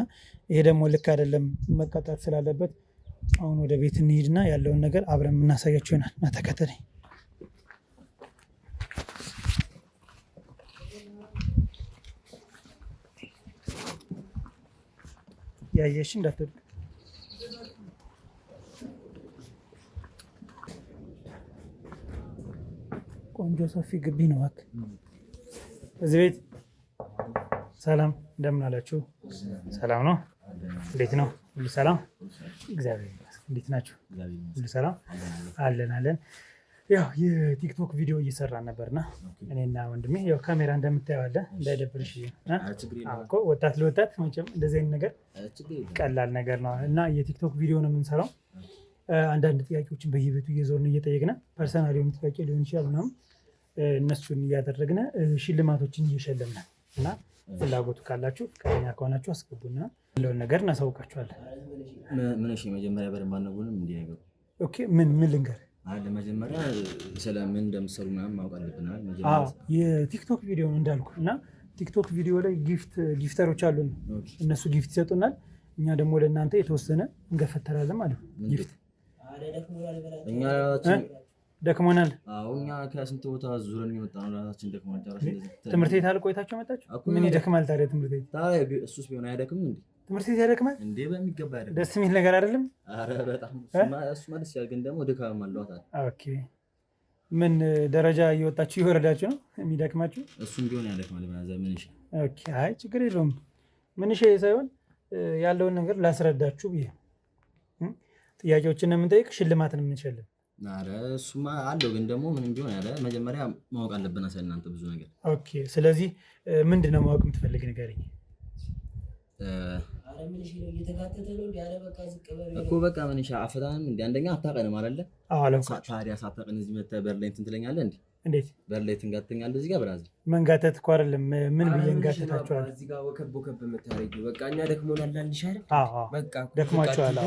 ይሄ ደግሞ ልክ አይደለም፣ መቀጣት ስላለበት አሁን ወደ ቤት እንሂድና ያለውን ነገር አብረን የምናሳያቸው ይሆናል። እና ተከተለኝ። ያየሽ እንዳትወድቅ። ቆንጆ ሰፊ ግቢ ነው። እባክህ እዚህ ቤት ሰላም፣ እንደምን አላችሁ? ሰላም ነው? እንዴት ነው? ሁሉ ሰላም? እግዚአብሔር ይመስገን። እንዴት ናችሁ? ሁሉ ሰላም? አለን። ያው የቲክቶክ ቪዲዮ እየሰራን ነበርና እኔና ወንድሜ ያው ካሜራ እንደምታየው አለ እንዳይደብርሽ እኮ ወጣት ለወጣት መቼም እንደዚህ አይነት ነገር ቀላል ነገር ነው እና የቲክቶክ ቪዲዮ ነው የምንሰራው። አንዳንድ ጥያቄዎችን በየቤቱ እየዞርን እየጠየቅን ፐርሰናል የሆኑ ጥያቄ ሊሆን ይችላል ምናምን እነሱን እያደረግን ሽልማቶችን እየሸለምን እና ፍላጎቱ ካላችሁ ፈቃደኛ ከሆናችሁ አስገቡና ያለውን ነገር እናሳውቃችኋለን። ምን እሺ፣ መጀመሪያ በደንብ አነጉንም እንዲያገሩ። ኦኬ፣ ምን ልንገር? ለመጀመሪያ ስለምን እንደምትሰሩ ምናምን ማወቅ አለብናል። የቲክቶክ ቪዲዮ ነው እንዳልኩ እና ቲክቶክ ቪዲዮ ላይ ጊፍተሮች አሉን። እነሱ ጊፍት ይሰጡናል፣ እኛ ደግሞ ለእናንተ የተወሰነ እንገፈተራለን ማለት ነው። ጊፍት ደክሞናል። እኛ ከስንት ቦታ ዙረን የመጣ ነው። ራሳችን ደክሞናል። ትምህርት ቤት አልቆይታችሁ መጣችሁ? ምን ይደክማል ታዲያ? ትምህርት ቤት እሱስ ቢሆን አያደክም እንዴ? ትምህርት ቤት ያደክማል እንዴ? በሚገባ ያደክማል። ደስ የሚል ነገር አይደለም? ኧረ በጣም እሱማ ደስ ያል፣ ግን ደግሞ ድካም አለው። ኦኬ፣ ምን ደረጃ እየወጣችሁ እየወረዳችሁ ነው የሚደክማችሁ? እሱም ቢሆን ያደክማል። ምን እሺ፣ ኦኬ፣ አይ ችግር የለውም። ምን እሺ ሳይሆን ያለውን ነገር ላስረዳችሁ ብዬ ጥያቄዎችን የምንጠይቅ ሽልማትን የምንሸልም። ኧረ እሱማ አለው፣ ግን ደግሞ ምንም ቢሆን ያለ መጀመሪያ ማወቅ አለብን እናንተ ብዙ ነገር። ኦኬ፣ ስለዚህ ምንድን ነው ማወቅ የምትፈልግ ንገረኝ እኮ። በቃ ምን እሺ፣ አፈታንም እንደ አንደኛ አታውቀንም አይደለ? ታዲያ ሳታውቀን እዚህ መተህ በር ላይ እንትን ትለኛለህ እንዴ? እንዴት በር ላይ ትንጋተኛለህ? እዚህ ጋር ብራዘር መንጋተት እኮ አይደለም። ምን ብዬ እንጋተታችኋለሁ? እዚህ ጋር ወከብ ወከብ የምታረጊው በቃ እኛ ደክሞናል አልሽ አይደል? በቃ ደክሟችኋል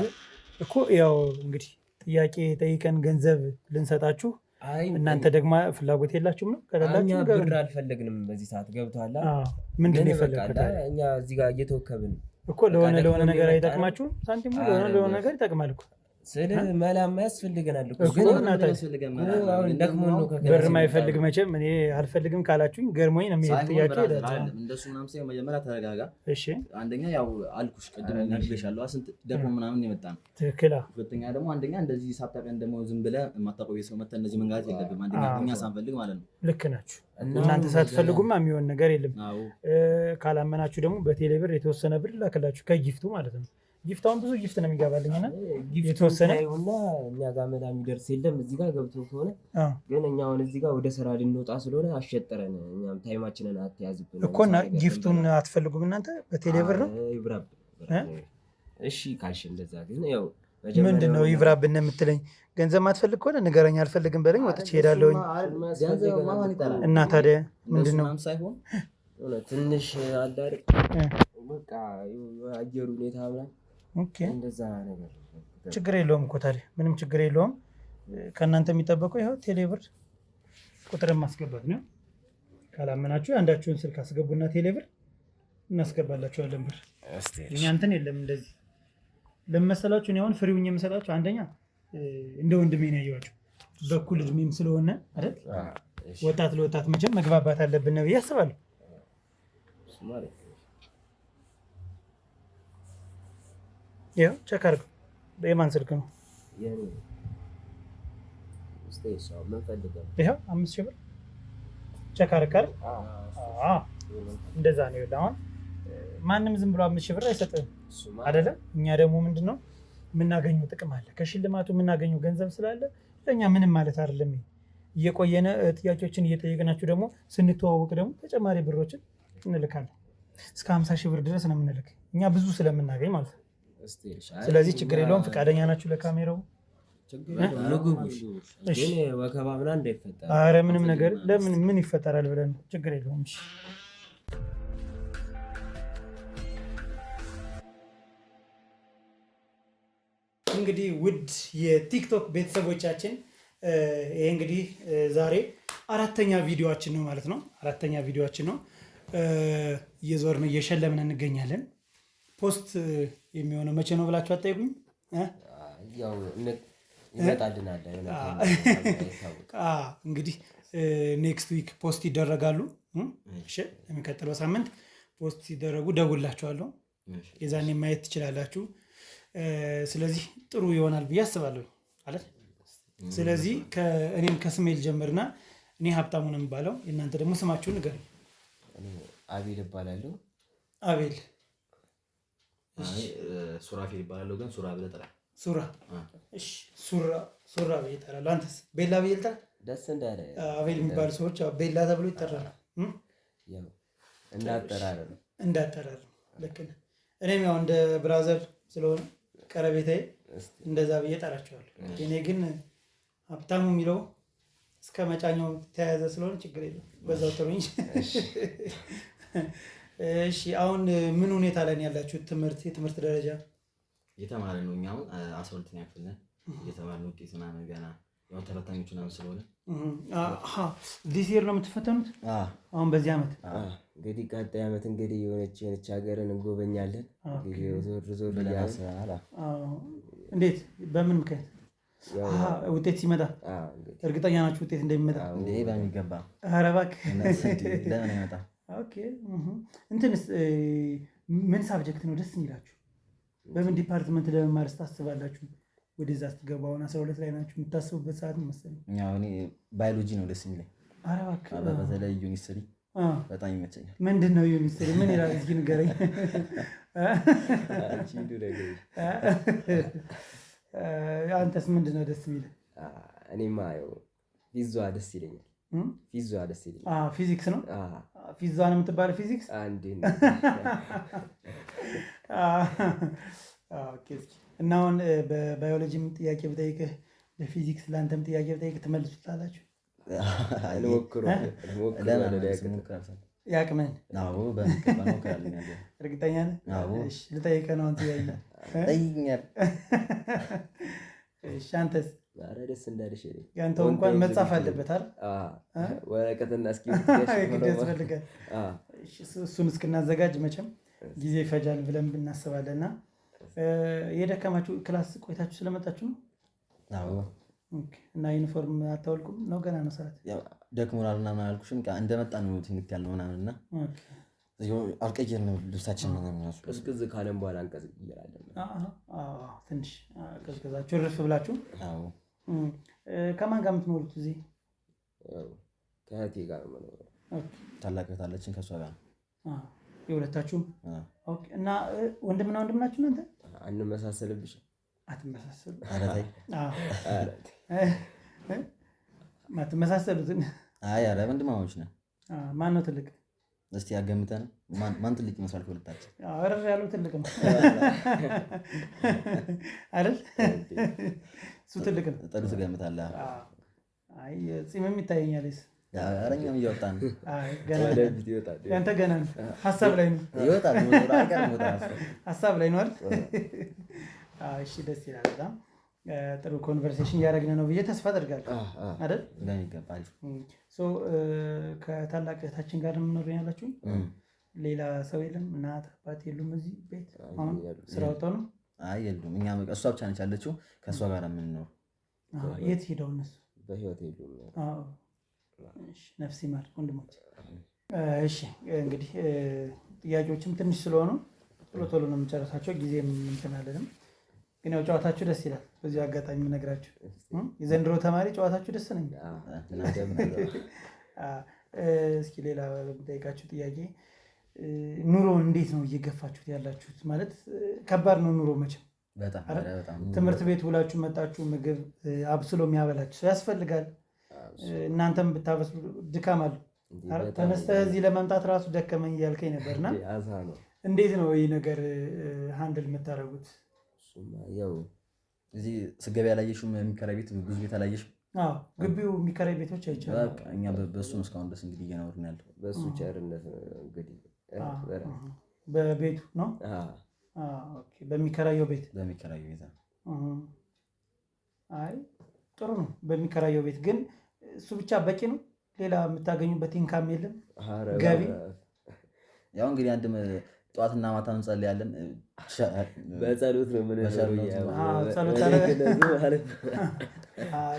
እኮ። ያው እንግዲህ ጥያቄ ጠይቀን ገንዘብ ልንሰጣችሁ፣ እናንተ ደግሞ ፍላጎት የላችሁም ነው? እኛ ብር አልፈለግንም በዚህ ሰዓት። ገብቶሃል? ምንድን ነው የፈለግኩት? እኛ እዚህ ጋር እየተወከብን እኮ ለሆነ ነገር አይጠቅማችሁም? ሳንቲሙ ለሆነ ነገር ይጠቅማል እኮ። ስለ መላማ ያስፈልገናል እኮ ግን ብር ማይፈልግ መቼም እኔ አልፈልግም ካላችሁኝ ገርሞኝ ነው የሚሄድ ጥያቄ ይላል። እንደሱ ምናምን ሳይሆን መጀመሪያ ተረጋጋ። እሺ አንደኛ ያው አልኩሽ ቅድም ነግሬሻለሁ ስንት ደክሞ ምናምን የመጣ ነው። ትክክል። ሁለተኛ ደግሞ አንደኛ እንደዚህ ሳታውቀን ደግሞ ዝም ብለህ የማታውቀው ሰው መተህ እንደዚህ መንጋት የለብህም። አንደኛ እኛ ሳንፈልግ ማለት ነው። ልክ ናችሁ እናንተ ሳትፈልጉማ የሚሆን ነገር የለም። ካላመናችሁ ደግሞ በቴሌ ብር የተወሰነ ብር ላክላችሁ ከጊፍቱ ማለት ነው። ጊፍታውን ብዙ ጊፍት ነው የሚገባልኝና የተወሰነ እና እኛ ጋር መላ የሚደርስ የለም። እዚህ ጋር ገብቶ ከሆነ ግን እኛ አሁን እዚህ ጋር ወደ ስራ ልንወጣ ስለሆነ አሸጠረን። እኛም ታይማችንን አትያዝብን እኮ እና ጊፍቱን አትፈልጉም እናንተ በቴሌ ብር ነው ይብራብ። እሺ ካልሽ እንደዛ ግን ያው ምንድን ነው ይብራብን የምትለኝ? ገንዘብ ማትፈልግ ከሆነ ንገረኝ። አልፈልግም በለኝ ወጥቼ እሄዳለሁኝ። እና ታዲያ ምንድን ነው ሳይሆን ትንሽ አለ አይደል በቃ አየሩ ሁኔታ ምናምን እንደዛ ነገር ችግር የለውም እኮ ታዲያ ምንም ችግር የለውም። ከእናንተ የሚጠበቀው ይኸው ቴሌ ብር ቁጥርን ማስገባት ነው። ካላመናችሁ አንዳችሁን ስልክ አስገቡና ቴሌ ብር እናስገባላችኋለን ብር። እኛ እንትን የለም እንደዚህ ለመሰላችሁ። እኔ አሁን ፍሪውኝ የምሰጣችሁ አንደኛ እንደ ወንድሜ ነው ያየኋችሁ በኩል እድሜም ስለሆነ አይደል ወጣት ለወጣት መቼም መግባባት አለብን ነው ብዬ አስባለሁ። ያው ቼክ አድርገው። የማን ስልክ ነው? ይኸው 5000 ብር ቼክ አድርገው። እንደዛ ነው ይኸውልህ። አሁን ማንም ዝም ብሎ 5000 ብር አይሰጥም አይደለም። እኛ ደግሞ ምንድን ነው የምናገኘው ጥቅም አለ። ከሽልማቱ የምናገኘው ገንዘብ ስላለ ለእኛ ምንም ማለት አይደለም። እየቆየነ ጥያቄዎችን እየጠየቅናችሁ ደግሞ ስንተዋወቅ ደግሞ ተጨማሪ ብሮችን እንልካለን። እስከ 50,000 ብር ድረስ ነው የምንልክ እኛ ብዙ ስለምናገኝ ማለት ነው። ስለዚህ ችግር የለውም። ፈቃደኛ ናችሁ ለካሜራው? ወከባ ምናምን እንዳይፈጠር። ኧረ ምንም ነገር ለምን ምን ይፈጠራል ብለን ችግር የለውም። እሺ እንግዲህ ውድ የቲክቶክ ቤተሰቦቻችን ይሄ እንግዲህ ዛሬ አራተኛ ቪዲዮአችን ነው ማለት ነው። አራተኛ ቪዲዮአችን ነው። እየዞርን እየሸለምን እንገኛለን። ፖስት የሚሆነው መቼ ነው ብላችሁ አትጠይቁኝ? ያው ይመጣልናል። እንግዲህ ኔክስት ዊክ ፖስት ይደረጋሉ። እሺ የሚቀጥለው ሳምንት ፖስት ሲደረጉ ደውላችኋለሁ። የዛኔ ማየት ትችላላችሁ። ስለዚህ ጥሩ ይሆናል ብዬ አስባለሁ አይደል? ስለዚህ እኔም ከስሜ ልጀምርና እኔ ሀብታሙ ነው የሚባለው። እናንተ ደግሞ ስማችሁን ንገሩኝ። አቤል እባላለሁ። አቤል። ሱራፌል ይባላለሁ። ግን ሱራ ብለህ ጥራ። ሱራ። እሺ ሱራ ብዬ እጠራለሁ። አንተስ? ቤላ ብዬ ልጥራ? ደስ እንዳለ አቤል የሚባሉ ሰዎች ቤላ ተብሎ ይጠራሉ። ያው እንዳጠራር ልክ ነህ። እኔም ያው እንደ ብራዘር ስለሆነ ቀረቤታዬ እንደዛ ብዬ እጠራቸዋለሁ። እኔ ግን ሀብታሙ የሚለው እስከ መጫኛው ተያያዘ ስለሆነ ችግር የለም በዛው ጥሩኝ። እሺ አሁን ምን ሁኔታ ላይ ያላችሁት? የትምህርት ደረጃ እየተማረ ነው። እኛ አሁን 12ኛ ክፍል ነን። እየተማርን ውጤት ምናምን ገና ያው ተፈታኞች ምናምን ስለሆነ ዲስ ይር ነው የምትፈተኑት? አሁን በዚህ ዓመት እንግዲህ ቀጣይ ዓመት እንግዲህ የሆነች ሀገርን እንጎበኛለን። እንግዲህ ዞር ብለናል። እንዴት በምን ምክንያት ውጤት ሲመጣ እርግጠኛ ናችሁ ውጤት እንደሚመጣ? በሚገባ። ኧረ እባክህ ለምን ይመጣ? ኦኬ እንትንስ ምን ሳብጀክት ነው ደስ የሚላችሁ? በምን ዲፓርትመንት ለመማር ታስባላችሁ? ወደዛ ስትገቡ አሁን 12 ላይ ናችሁ። የምታስቡበት ሰዓት መሰለኝ። ያው እኔ ባዮሎጂ ነው ደስ የሚለኝ። ኧረ እባክህ በተለይ ዩኒቨርሲቲ በጣም ይመቸኛል። ምንድን ነው ዩኒቨርሲቲ ምን ይላል እስኪ ንገረኝ። አንተስ ምንድን ነው ደስ የሚለኝ? እኔማ ያው ፊዟ ደስ ይለኛል። ፊዚክስ ነው። ፊዟ ነው የምትባለው ፊዚክስ አንዴ እና አሁን በባዮሎጂም ጥያቄ ብጠይቅህ በፊዚክስ ለአንተም ጥያቄ ብጠይቅህ ትመልሱታላችሁ? ያቅመን እርግጠኛ ነህ? ልጠይቅህ ነው። አንተስ? ደስ እንዳለሽ ያንተው እንኳን መጻፍ አለበት አይደል? ወረቀትና ያስፈልጋል። እሱን እስክናዘጋጅ መቼም ጊዜ ይፈጃል ብለን እናስባለንና የደከማችሁ ክላስ ቆይታችሁ ስለመጣችሁ ነው? አዎ። እና ዩኒፎርም አታወልቁም ነው? ገና ነው ሰዓት ደክሞናል እና ምናምን አልኩሽም። እንደመጣ ነው ትምህርት ያለው ምናምን እና አልቀየርንም ልብሳችን ምናምን እራሱ ቅዝቅዝ ካለም በኋላ እንቀይራለን። ትንሽ ቀዝቀዛችሁ እርፍ ብላችሁ። ከማን ጋር የምትኖሩት እዚህ? ከእህቴ ጋር ነው የምኖረው። ታላቅ እህት አለችን፣ ከእሷ ጋር ነው። የሁለታችሁም? እና ወንድምና ወንድም ናችሁ እናንተ? አንመሳሰልብሽም? አትመሳሰሉ? አትመሳሰሉትን? አይ ኧረ ወንድማማች ነን። ማን ነው ትልቅ? እስቲ ያገምተን። ማን ትልቅ ይመስላል ከሁለታችን? አረር ያለው ትልቅ ነው አይደል? እሱ ትልቅ ነው። ጥሩ ትገምታለህ? አይ ፂምም ይታየኛል። ኧረ እኛም እያወጣን ነው። ያንተ ገና ነው፣ ሀሳብ ላይ ነው። ይወጣል፣ ሀሳብ ላይ ነው አይደል? እሺ ደስ ይላል። በጣም ጥሩ ኮንቨርሴሽን እያደረግን ነው ብዬ ተስፋ አደርጋለሁ አይደል? ይገባል። ከታላቅ እህታችን ጋር የምኖረው ያላችሁ ሌላ ሰው የለም? እናት አባት የሉም እዚህ ቤት? አሁን ስራ ወጣው ነው? አይ የሉም። እኛ እሷ ብቻ ነች ያለችው፣ ከእሷ ጋር የምንኖር። የት ሄደው እነሱ? በህይወት የሉም። ነፍስ ይማር ወንድሞች። እሺ እንግዲህ ጥያቄዎችም ትንሽ ስለሆኑ ቶሎ ቶሎ ነው የምንጨርሳቸው፣ ጊዜም እንትን አለንም። ግን ያው ጨዋታችሁ ደስ ይላል። በዚሁ አጋጣሚ የምነግራችሁ የዘንድሮ ተማሪ ጨዋታችሁ ደስ ነኝ። እስኪ ሌላ በምጠይቃችሁ ጥያቄ ኑሮ እንዴት ነው እየገፋችሁት ያላችሁት? ማለት ከባድ ነው ኑሮ መቼም። ትምህርት ቤት ውላችሁ መጣችሁ፣ ምግብ አብስሎ የሚያበላችሁ ሰው ያስፈልጋል። እናንተም ብታበስሉ ድካም አለ። ተነስተህ እዚህ ለመምጣት ራሱ ደከመኝ እያልከኝ ነበርና እንዴት ነው ይህ ነገር ሃንድል የምታደርጉት? ያው እዚህ ስገቢ ያላየሽም የሚከራይ ቤት ብዙ ቤት አላየሽም? ግቢው የሚከራይ ቤቶች አይቻልም። እኛ በእሱ ነው እስካሁን ድረስ እንግዲህ እየኖርን ያለው። በእሱ ቸርነት እንግዲህ በቤቱ ነው በሚከራየው ቤት አይ ጥሩ ነው። በሚከራየው ቤት ግን እሱ ብቻ በቂ ነው? ሌላ የምታገኙበት ኢንካም የለም? ገቢ ያው እንግዲህ አንድም ጠዋትና ማታ እንጸልያለን። በጸሎት ነው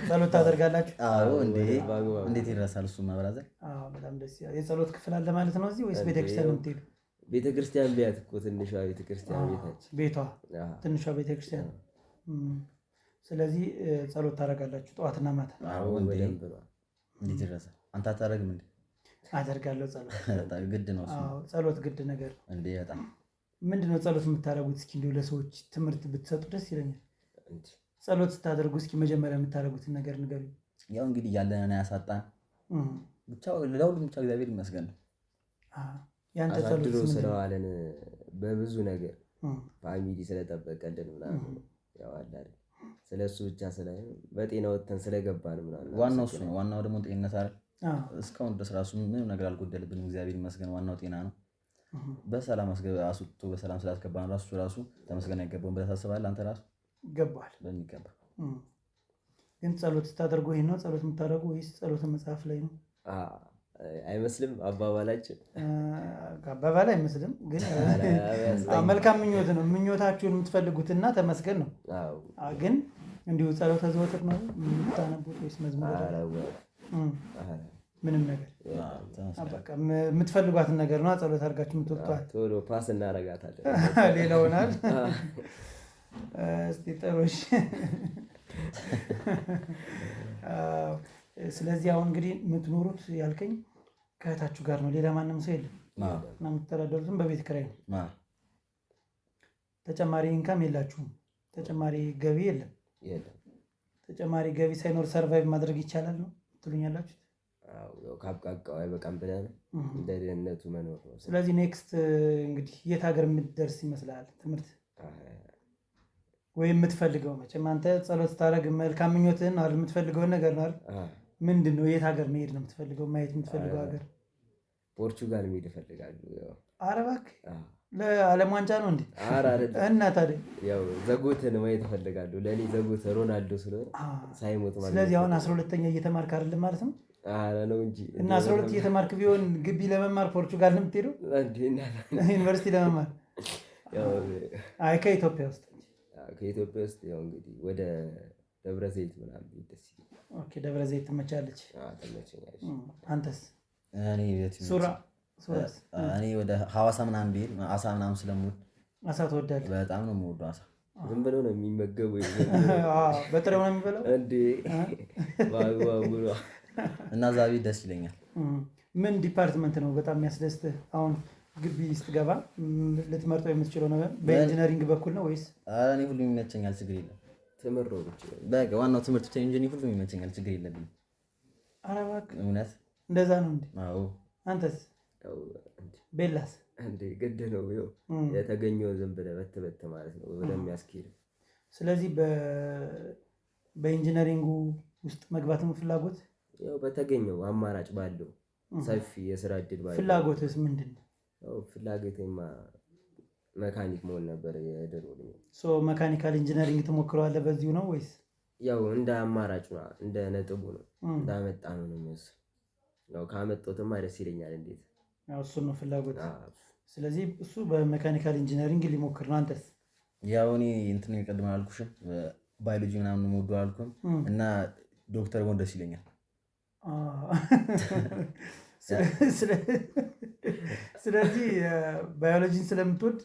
ጸሎት ታደርጋላችሁ? እንዴት ይረሳል? እሱ ማብራዘር በጣም ደስ ይላል። የጸሎት ክፍል አለ ማለት ነው እዚህ ወይስ ቤተክርስቲያን ነው የምትሄዱ? ቤተክርስቲያን ቢያት እኮ ትንሿ ቤተክርስቲያን ቤቷ ትንሿ ቤተክርስቲያን። ስለዚህ ጸሎት ታደርጋላችሁ ጠዋትና ማታ? እንዴት ይረሳል? አንተ አታደርግም እንዴ? አደርጋለሁ። ጸሎት ግድ ነው። ጸሎት ግድ ነገር እንዴ? በጣም ምንድነው ጸሎት የምታደርጉት? እስኪ እንዲሁ ለሰዎች ትምህርት ብትሰጡ ደስ ይለኛል። ጸሎት ስታደርጉ እስኪ መጀመሪያ የምታደርጉትን ነገር ንገሩ። ያው እንግዲህ ያለንን ያሳጣን ብቻ ለሁሉም ብቻ እግዚአብሔር ይመስገን። ያንተ ጸሎት ስለዋለን በብዙ ነገር ፋሚሊ ስለጠበቀልን ምናምን ያው አለ አይደል? ስለሱ ብቻ በጤና ወጥተን ስለገባን ምናምን ዋናው እሱ ነው። ዋናው ደግሞ ጤንነት አይደል? እስካሁን ድረስ ራሱ ምንም ነገር አልጎደልብንም፣ እግዚአብሔር ይመስገን። ዋናው ጤና ነው። በሰላም አስወጥቶ በሰላም ስላስገባን ራሱ ተመስገን አይገባውም ብለህ ታስባለህ አንተ? ራሱ ገባል በሚገባ። ግን ጸሎት ስታደርጉ ይሄን ነው ጸሎት የምታደርጉ ወይስ ጸሎት መጽሐፍ ላይ ነው? አይመስልም አባባላችን። አባባል አይመስልም፣ ግን መልካም ምኞት ነው። ምኞታችሁን የምትፈልጉትና ተመስገን ነው። ግን እንዲሁ ጸሎተ ዘወትር ነው የምታነቡት ወይስ መዝሙር? ምንም ነገር በቃ የምትፈልጓትን ነገር ነው ጸሎት አድርጋችሁ የምትወቅቷል። ቶሎ ፓስ እናረጋታለን። ሌላ ሆናል። እስቲ ጥሩሽ። ስለዚህ አሁን እንግዲህ የምትኖሩት ያልከኝ ከእህታችሁ ጋር ነው? ሌላ ማንም ሰው የለም? እና የምትተዳደሩትም በቤት ኪራይ ነው? ተጨማሪ ኢንካም የላችሁም? ተጨማሪ ገቢ የለም? ተጨማሪ ገቢ ሳይኖር ሰርቫይቭ ማድረግ ይቻላል ነው ትሉኛላችሁ? ካብቃቃው አይበቃም ብለን እንደ ድህነቱ መኖር ነው። ስለዚህ ኔክስት እንግዲህ የት ሀገር የምትደርስ ይመስላል ትምህርት? ወይም የምትፈልገው መቼም አንተ ጸሎት ስታደርግ መልካም ምኞትህን አይደል የምትፈልገውን ነገር ነው አይደል? ምንድን ነው የት ሀገር መሄድ ነው የምትፈልገው? ማየት የምትፈልገው ሀገር? ፖርቹጋል መሄድ እፈልጋለሁ። ኧረ እባክህ ለዓለም ዋንጫ ነው እንዴ? እና ታዲያ ያው ዘጎትን ማየት እፈልጋለሁ። ለእኔ ዘጎት ሮናልዶ ስለሆነ ሳይሞት ማለት። ስለዚህ አሁን 12ኛ እየተማርክ አይደለም ማለት ነው? ኧረ ነው እንጂ። እና 12 እየተማርክ ቢሆን ግቢ ለመማር ፖርቹጋል ነው የምትሄደው? ዩኒቨርሲቲ ለመማር አይ ከኢትዮጵያ ውስጥ ከኢትዮጵያ ውስጥ ያው እንግዲህ ወደ ደብረ ዘይት ምናምን ደስ ይላል። ኦኬ ደብረ ዘይት ትመቻለች? ትመቸኛለች። አንተስ? እኔ ወደ ሐዋሳ ምናምን ብሄድ አሳ ምናምን ስለምወድ። አሳ ትወዳለህ? በጣም ነው የምወደው አሳ። ዝም ብሎ ነው የሚመገቡ በጥሬው ነው የሚበላው እንዴ? በአግባቡ ነው። እና እዛ ቤት ደስ ይለኛል። ምን ዲፓርትመንት ነው በጣም የሚያስደስትህ? አሁን ግቢ ስትገባ ልትመርጠው የምትችለው ነገር በኢንጂነሪንግ በኩል ነው ወይስ? እኔ ሁሉም ይመቸኛል፣ ችግር የለም። ትምሮ ብቻ በቃ ዋናው ትምህርት ብቻ እንጂ ሁሉም ይመቸኛል፣ ችግር የለብኝም። ኧረ እባክህ እውነት እንደዛ ነው እንዴ? አዎ። አንተስ? ቤላስ? እንዴ ግድ ነው የተገኘው ዝም ብለህ በት ማለት ነው ወደሚያስኬድ። ስለዚህ በኢንጂነሪንጉ ውስጥ መግባት ነው ፍላጎት? ያው በተገኘው አማራጭ ባለው ሰፊ የስራ እድል ባለው። ፍላጎትስ ምንድን ነው? ፍላጎቴማ መካኒክ መሆን ነበር የድሮ። መካኒካል ኢንጂነሪንግ ትሞክረዋለህ በዚሁ ነው ወይስ? ያው እንደ አማራጭ ነው፣ እንደ ነጥቡ ነው፣ እንዳመጣ ነው የሚወስድ። ያው ካመጣሁትማ ደስ ይለኛል። እንዴት ያው እሱ ነው ፍላጎት። ስለዚህ እሱ በሜካኒካል ኢንጂነሪንግ ሊሞክር ነው። አንተስ? ያው እኔ እንትን ይቀድም አልኩሽም ባዮሎጂ ምናምን የምወደው አልኩም እና ዶክተር መሆን ደስ ይለኛል። ስለዚህ ባዮሎጂን ስለምትወድ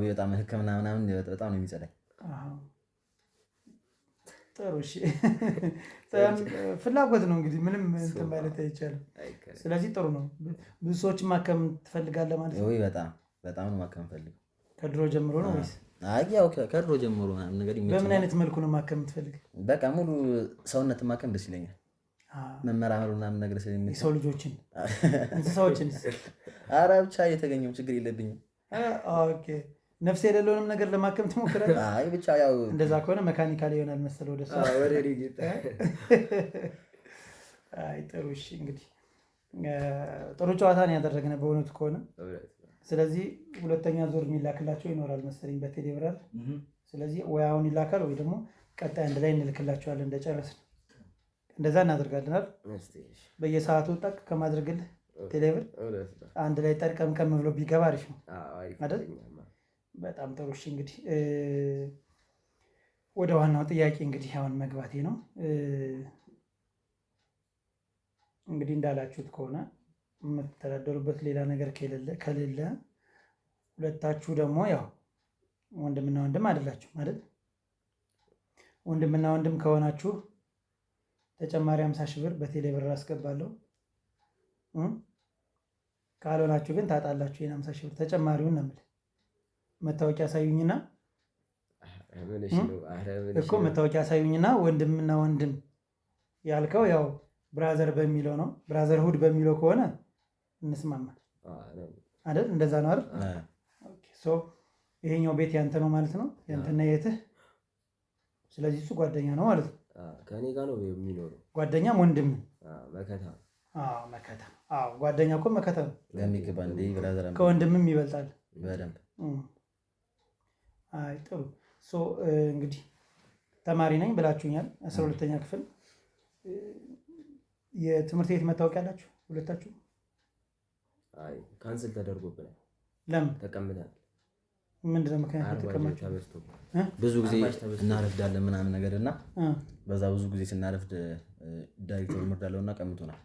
በጣም ሕክምና ምናምን በጣም ነው የሚጸዳኝ። ጥሩ እሺ። ፍላጎት ነው እንግዲህ ምንም እንትን ማለት አይቻልም። ስለዚህ ጥሩ ነው። ብዙ ሰዎችን ማከም ትፈልጋለህ ማለት ነው? በጣም ነው ማከም ፈልግ። ከድሮ ጀምሮ ነው ወይስ? ያው ከድሮ ጀምሮ ነገር በምን አይነት መልኩ ነው ማከም ትፈልግ? በቃ ሙሉ ሰውነትን ማከም ደስ ይለኛል። መመራመሩ ምናምን ነገር ስለሚል የሰው ልጆችን እንስሳዎችን ኧረ ብቻ የተገኘው ችግር የለብኝም። ኦኬ ነፍስ የሌለውንም ነገር ለማከም ትሞክራለህ? አይ ብቻ ያው እንደዛ ከሆነ መካኒካል ይሆናል መሰለ ወደ እሱ። አይ ጥሩ እሺ። እንግዲህ ጥሩ ጨዋታ ነው ያደረግነው በእውነቱ ከሆነ። ስለዚህ ሁለተኛ ዙር የሚላክላቸው ይኖራል መሰለኝ በቴሌብራል። ስለዚህ ወይ አሁን ይላካል ወይ ደግሞ ቀጣይ አንድ ላይ እንልክላቸዋለን እንደጨረስን። እንደዛ እናደርጋለን። በየሰዓቱ ጠቅ ከማድረግልህ ቴሌብር አንድ ላይ ጠርቀምቀም ብሎ ቢገባ አሪፍ ነው አይደል? በጣም ጥሩ እሺ። እንግዲህ ወደ ዋናው ጥያቄ እንግዲህ አሁን መግባቴ ነው። እንግዲህ እንዳላችሁት ከሆነ የምትተዳደሩበት ሌላ ነገር ከሌለ ሁለታችሁ ደግሞ ያው ወንድምና ወንድም አይደላችሁ ማለት። ወንድምና ወንድም ከሆናችሁ ተጨማሪ 50 ሺህ ብር በቴሌ ብር አስገባለሁ። ካልሆናችሁ ግን ታጣላችሁ። ይሄን 50 ሺህ ብር ተጨማሪውን ነው የምልህ። መታወቂያ አሳዩኝና እኮ መታወቂያ አሳዩኝና ወንድምና ወንድም ያልከው ያው ብራዘር በሚለው ነው። ብራዘር ሁድ በሚለው ከሆነ እንስማማ አይደል? እንደዛ ነው አይደል? ኦኬ ሶ ይሄኛው ቤት ያንተ ነው ማለት ነው፣ ያንተና የትህ። ስለዚህ እሱ ጓደኛ ነው ማለት ነው። ከኔ ጋር ነው የሚኖረው። ጓደኛም ወንድም መከታ። መከታ። ጓደኛ እኮ መከታ ነው ለሚገባ እንዴ ብራዘር ከወንድምም ይበልጣል በደንብ። አይ ጥሩ። ሶ እንግዲህ ተማሪ ነኝ ብላችሁኛል። 12ኛ ክፍል የትምህርት ቤት መታወቂያ አላችሁ ሁለታችሁ? አይ ካንስል ተደርጎብናል። ለምን ተቀምጠናል? ምንድነው ምክንያቱ? ተቀምጣችሁ ብዙ ጊዜ እናረፍዳለን ምናምን ነገር እና በዛ ብዙ ጊዜ ስናረፍድ ዳይሬክተሩ ምርዳለውና ቀምጦናል።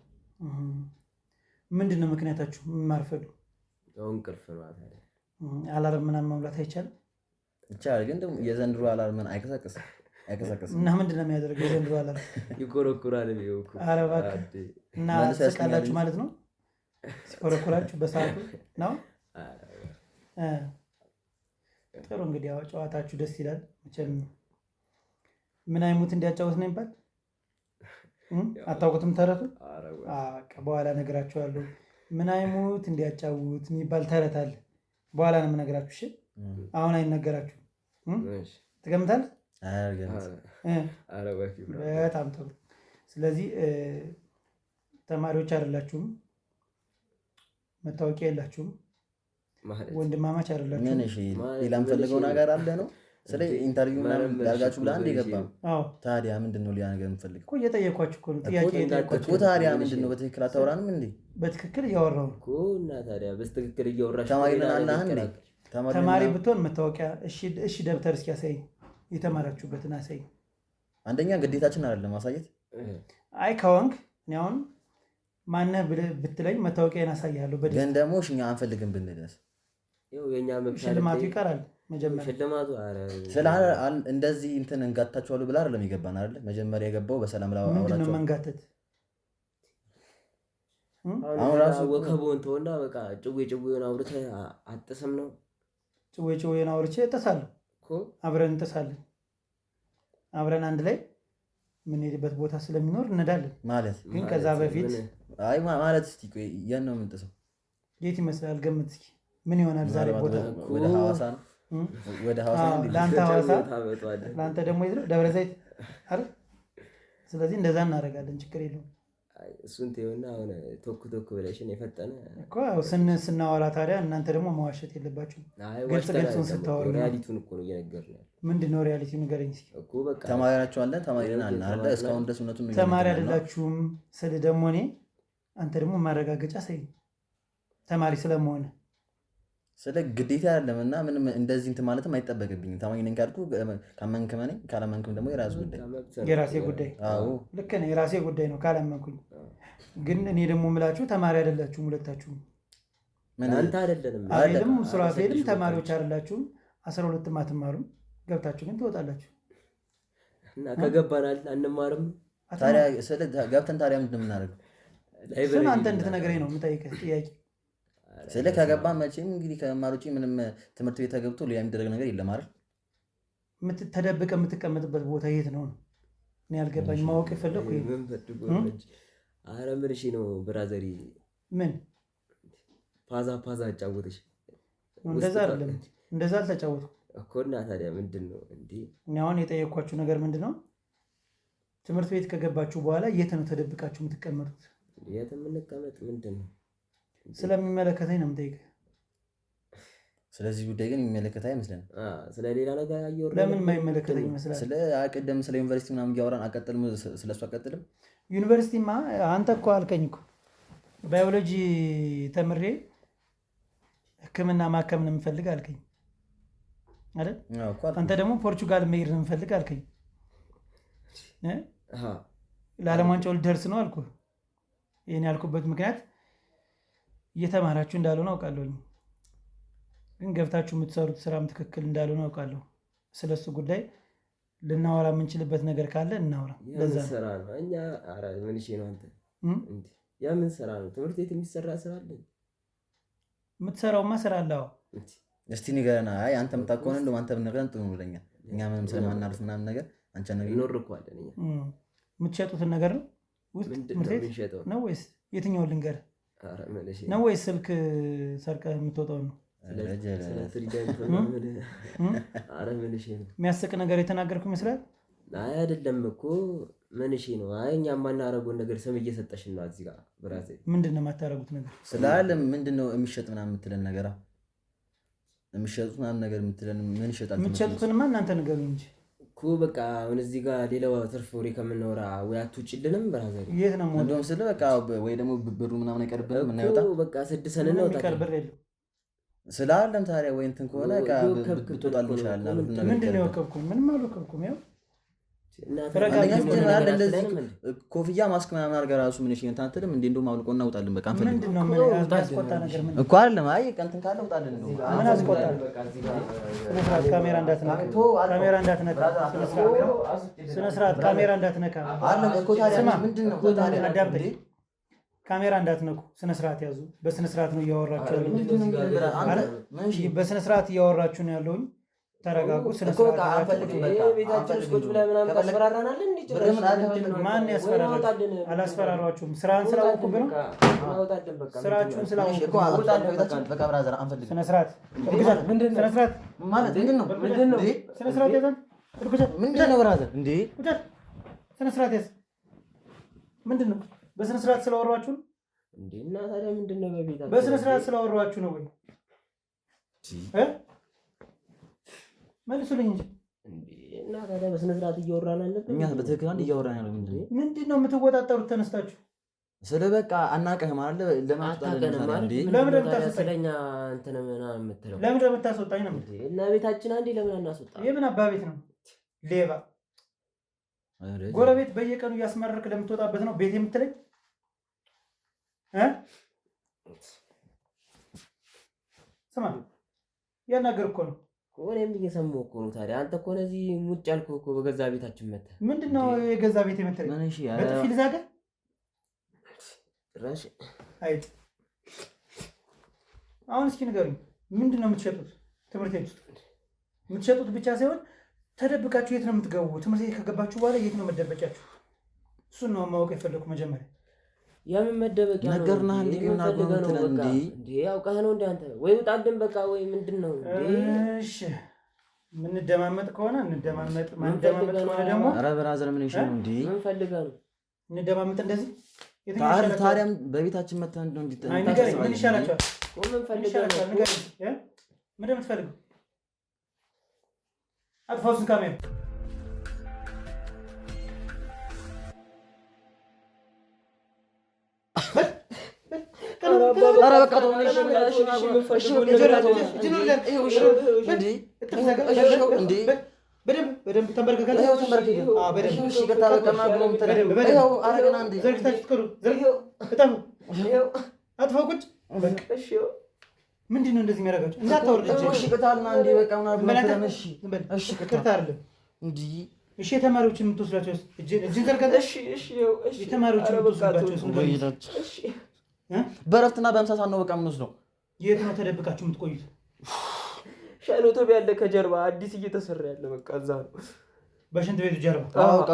ምንድነው ምክንያታችሁ ማርፈዱ? ያው እንቅልፍ ነው አይደል? አላርም ምናምን መሙላት አይቻልም? ይቻላል፣ ግን ደግሞ የዘንድሮ አላርም አይቀሰቅስም። እና ምንድነው የሚያደርገው የዘንድሮ አላርም? ይኮረኩራል። ኧረ እባክህ። እና ትስቃላችሁ ማለት ነው ሲኮረኩራችሁ በሰዓቱ ነው? ጥሩ እንግዲህ ያው ጨዋታችሁ ደስ ይላል መቼም። ምን አይሙት እንዲያጫወት ነው የሚባል አታውቁትም? ተረቱ በኋላ እነግራችኋለሁ። ምን አይሙት እንዲያጫውት የሚባል ተረት አለ። በኋላ ነው የምነግራችሁ። እሺ አሁን አይነገራችሁም። ትገምታለህ? በጣም ጥሩ። ስለዚህ ተማሪዎች አይደላችሁም፣ መታወቂያ የላችሁም፣ ወንድማማች አይደላችሁም። ሌላ የምፈልገው ነገር አለ ነው። ስለ ኢንተርቪው ምናምን ያርጋችሁ ብለህ አንድ የገባም። ታዲያ ምንድን ነው ሌላ ነገር የምፈልገው? እኮ እየጠየኳችሁ እኮ ነው ጥያቄ እኮ። ታዲያ ምንድን ነው? በትክክል አታወራንም እንዴ? በትክክል እያወራሁ ነው እኮ። እና ታዲያ በትክክል እያወራሽ ተማሪ ነን አላህ እንዴ? ተማሪ ብትሆን መታወቂያ። እሺ ደብተር እስኪ ያሳይ፣ የተማራችሁበትን አሳይ። አንደኛ ግዴታችን አይደለም ማሳየት። አይ ከወንክ እኔ አሁን ማነህ ብትለኝ መታወቂያን አሳያለሁ። ግን ደግሞ እኛ አንፈልግም ብንልስ ሽልማቱ ይቀራል። መጀመሪያ ሽልማቱ እንደዚህ እንትን እንጋታችኋሉ ብላ አይደለም የገባን አይደል? መጀመሪያ የገባው በሰላም ላይ ምንድን ነው መንጋተት? አሁን ራሱ ወከቦን ተወና በቃ ጭዌውን አውርተህ አጥስም ነው። ጭዌውን አውርቼ እጥሳለሁ እኮ አብረን እንጥሳለን። አብረን አንድ ላይ የምንሄድበት ቦታ ስለሚኖር እንሄዳለን ማለት ግን ከዛ በፊት አይ ማለት እስቲ ቆይ ያን ነው የምንጥሰው። የት ይመስላል? ገምት እስኪ ምን ይሆናል ዛሬ ቦታ? ወደ ሐዋሳ ነው። ወደ ሐዋሳ ነው። ለአንተ ሐዋሳ፣ ለአንተ ደግሞ የት ነው? ደብረ ዘይት አይደል? ስለዚህ እንደዛ እናደርጋለን። ችግር የለውም። እሱን ተይውና አሁን ቶክ ብለሽን የፈጠነ እኮ ስናወራ ታዲያ እናንተ ደግሞ መዋሸት የለባችሁም። ግልጹን ስታወሩ ሪያሊቲውን እኮ ነው እየነገርን ያለው። ምንድን ነው ሪያሊቲው? ንገረኝ እስኪ እኮ በቃ ተማሪ ናችሁ አለ ተማሪ ነን አለ እስካሁን ድረስ እውነቱን ነው። ተማሪ አይደላችሁም ስል ደግሞ እኔ አንተ ደግሞ ማረጋገጫ ሳይ ተማሪ ስለመሆነ ስለ ግዴታ አይደለም እና ምንም እንደዚህ እንትን ማለትም አይጠበቅብኝም። ተማሪ ነኝ ካልኩ ካመንክም ነኝ፣ ካላመንክም ደግሞ የራሴ ጉዳይ። አዎ ልክ ነህ፣ የራሴ ጉዳይ ነው ካላመንኩኝ። ግን እኔ ደግሞ የምላችሁ ተማሪ አይደላችሁም ሁለታችሁም። አንተ አይደለንም አይደለም ሱራፌልም ተማሪዎች አይደላችሁም። 12ም አትማሩም። ገብታችሁ ግን ትወጣላችሁ እና ከገባናል አንማርም። ታዲያ ስለ ገብተን ታዲያ ምንድን ነው የምናደርገው? እሱን አንተ እንድትነግረኝ ነው የምጠይቅህ ጥያቄ። ስለ ከገባን መቼም እንግዲህ ከመማር ውጪ ምንም ትምህርት ቤት ተገብቶ ሌላ የሚደረግ ነገር የለም አይደል? ተደብቀህ የምትቀመጥበት ቦታ የት ነው? እኔ ያልገባኝ ማወቅ የፈለኩ ኧረ ምን እሺ ነው ብራዘሪ፣ ምን ፓዛ አጫወተሽ? እንደዛ አይደለም፣ እንደዛ አልተጫወትኩም እኮ። እና ታዲያ ምንድን ነው እንዴ? እኔ አሁን የጠየኳችሁ ነገር ምንድን ነው? ትምህርት ቤት ከገባችሁ በኋላ የት ነው ተደብቃችሁ የምትቀመጡት? የት የምንቀመጥ ምንድን ነው? ስለሚመለከተኝ ነው የምጠይቅህ። ስለዚህ ጉዳይ ግን የሚመለከተኝ አይመስለንም። ስለሌላ ነገር አየሁ። ለምን የማይመለከተኝ ይመስላል? ስለ አቀደም ስለ ዩኒቨርሲቲ ምናምን እያወራን አቀጥልም። ስለሱ አቀጥልም። ዩኒቨርሲቲማ አንተ እኮ አልከኝ እኮ ባዮሎጂ ተምሬ ሕክምና ማከም ነው የምፈልግ አልከኝ አይደል? አንተ ደግሞ ፖርቹጋል መሄድ ነው የምፈልግ አልከኝ። ለዓለም ዋንጫው ልደርስ ነው አልኩህ። ይህን ያልኩበት ምክንያት እየተማራችሁ እንዳልሆነ አውቃለሁኝ፣ ግን ገብታችሁ የምትሰሩት ስራም ትክክል እንዳልሆነ አውቃለሁ። ስለሱ ጉዳይ ልናወራ የምንችልበት ነገር ካለ እናወራ። ለዛ ስራ ነው እኛ ምን እሺ ነው አንተ የምን ስራ ነው? ትምህርት ቤት የሚሰራ ስራ አለ። የምትሰራውማ ስራ አለ። እስቲ ንገረና። አይ አንተ የምታውቀው እንደው አንተ ብንነግረን ጥሩ ነው ለኛ። እኛ ምንም ስለማናርፍ ምናምን ነገር አንቺ ነገር ይኖርኳለን። እኛ የምትሸጡትን ነገር ነው ውስጥ ትምህርት ቤት ነው ወይስ የትኛውን ልንገርህ? ነው ወይስ ስልክ ሰርቀህ የምትወጣው ነው? የሚያስቅ ነገር የተናገርኩ ይመስላል። አይ አይደለም እኮ ምን እሺ ነው? አይ እኛ የማናረገውን ነገር ስም እየሰጠሽን ነው። እዚህ ጋር ብራዘር ምንድን ነው የማታረጉት ነገር ስላለ ምንድን ነው የሚሸጥ ምናምን የምትለን ነገር የሚሸጡት ምናምን ነገር የምትለን ምን ይሸጣል? የምትሸጡትንማ እናንተ ንገሩኝ እንጂ እኮ በቃ አሁን እዚህ ጋር ሌላው ትርፍ ወሬ ከምናወራ ወይ አትውጭልንም ብራዘር። የት ነው እንደውም ስለ በቃ ወይ ደግሞ ብሩ ምናምን አይቀርብንም እና ይወጣ በቃ 6 ሰነ ነው ይቀርብር የለም ስላለም ታዲያ ወይ እንትን ከሆነ በቃ ብትወጣል ይችላል። ምንድን ነው የወከብኩኝ? ምንም አልወከብኩም። ያው ኮፍያ ማስክ ምናምን አድርገህ እራሱ ምን እሺ እንትን አትልም እንዴ? እንደውም አውልቆ እናውጣለን። በቃ አንፈልግም ምንድን ነው ምን ያስቆጣ ነገር ምን እኮ አይደለም። አይ እንትን ካለ ውጣልን ነው ምን አስቆጣል? ካሜራ እንዳትነካ፣ ካሜራ እንዳትነካ፣ ስነ ስርዓት ካሜራ እንዳትነካ አለ እኮ ታዲያ ምንድን ነው ታዲያ? አዳምጠኝ። ካሜራ እንዳትነኩ፣ ስነ ስርዓት ያዙ። በስነ ስርዓት ነው እያወራችሁ ያለው። በስነ ስርዓት እያወራችሁ ነው ያለውኝ። ተረጋጉ። ስነ ስርዓት አንፈልግም። በቃ ቤታችን ውስጥ ቁጭ ብለን ምናምን ታስፈራራናለን እንዴ? ማን ያስፈራራል? አላስፈራራችሁም። ስራን ስላወቁብህ ነው። ስራችሁን ስላወቁብህ እኮ አውጣለሁ። ቤታችን በቃ ብራዘር አንፈልግም። ስነ ስርዓት ምንድን ነው? ስነ ስርዓት ማለት ምንድን ነው? ስነ ስርዓት ያዛን። ምንድን ነው ብራዘር እንዴ? ስነ ስርዓት ያዝ። ምንድን ነው? በስነ ስርዓት ስላወራችሁ ነው እንዴ? እና ታዲያ ምንድን ነው? በቤታችን በስነ ስርዓት ስላወራችሁ ነው ወይ? መልሱልኝ እንጂ እንዴ። እና ታዲያ በስነ ስርዓት እያወራን አለብን። እኛ በትክክል እያወራን ያለው ምንድን ነው? ነው የምትወጣጠሩት? ተነስታችሁ ስለ በቃ አናውቅህም አይደል? ለምን የምታስወጣኝ ነው እና ቤታችን አንዴ ለምን አናስወጣ? የምን አባ ቤት ነው? ሌባ ጎረቤት በየቀኑ እያስመረርክ ለምትወጣበት ነው ቤት የምትለኝ? ስማ ያናገር እኮ ነው እኔም እየሰማሁ እኮ ነው። ታዲያ አንተ እኮ ነው እዚህ ሙጭ ያልኩህ እኮ በገዛ ቤታችን መተህ። ምንድን ነው የገዛ ቤት የምትለኝ? በጥፊ ልዛገህ? አይጥ አሁን እስኪ ንገሩኝ፣ ምንድን ነው የምትሸጡት? ትምህርት ቤት ውስጥ የምትሸጡት ብቻ ሳይሆን ተደብቃችሁ የት ነው የምትገቡ? ትምህርት ቤት ከገባችሁ በኋላ የት ነው መደበቂያችሁ? እሱን ነው ማወቅ የፈለኩ መጀመሪያ። የምን መደበቂያ ነው? ነገርና እንዴ ግን አልኩህ ነው እንዴ ያውቃህ ነው እንዴ አንተ? ወይ ውጣልን በቃ ወይ ምንድን ነው እንዴ? እሺ ምንደማመጥ ከሆነ እንደማመጥ፣ ማንደማመጥ ከሆነ ደግሞ ኧረ ብራዘር ምን ይሽው እንዴ? ምን ፈልገህ ነው? እንደማመጥ እንደዚህ ታዲያም በቤታችን መተህ እንደው እንዲጠና ምን ይሻላችኋል? ምን ፈልገህ ነው? ምንድን ነው የምትፈልገው? አጥፋው እሱን ካሜራ። ኧረ በቃ ተው በደንብ ተንበርከከ። አጥፋው ቁጭ። ምንድን ነው እንደዚህ የሚያደርጋቸው? እንዳታወርድ እሺ የተማሪዎችን የምትወስዳቸው እጅን ዘርጋታ። የተማሪዎችን የምትወስዳቸው በእረፍትና በምሳ ሰዓት ነው በቃ የምንወስደው። የት ነው ተደብቃችሁ የምትቆዩት? ሻኖቶብ ያለ ከጀርባ አዲስ እየተሰራ ያለ በቃ እዛ ነው፣ በሽንት ቤቱ ጀርባ።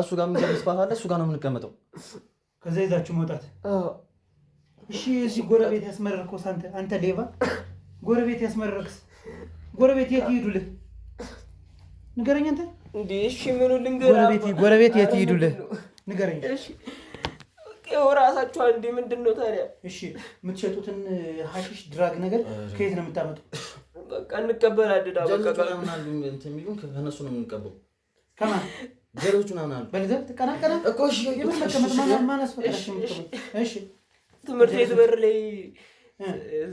እሱ ጋር የምንገባ ስፋት አለ፣ እሱ ጋር ነው የምንቀመጠው። ከዛ ይዛችሁ መውጣት። እሺ እዚህ ጎረቤት ያስመረርከው አንተ ሌባ፣ ጎረቤት ያስመረርክስ ጎረቤት የት ይሄዱልህ? ንገረኝ አንተ እንዴ። እሺ ምኑ ልንገርህ? ጎረቤት የት ይሄዱልህ? ንገረኝ። እሺ ራሳችሁ አንዴ ምንድን ነው ታዲያ? እሺ የምትሸጡትን ሀሺሽ ድራግ ነገር ከየት ነው የምታመጡ? በቃ እንቀበላለን። በቃ ምናምን እንትን የሚሉን ከእነሱ ነው የምንቀበው። ከማን ጀሎቹ ምናምን አሉ በልዘብ ተቀናቀና እኮ። እሺ የምን መቀመጥ ማን አስፈቀደሽ? እሺ ትምህርት ቤት በር ላይ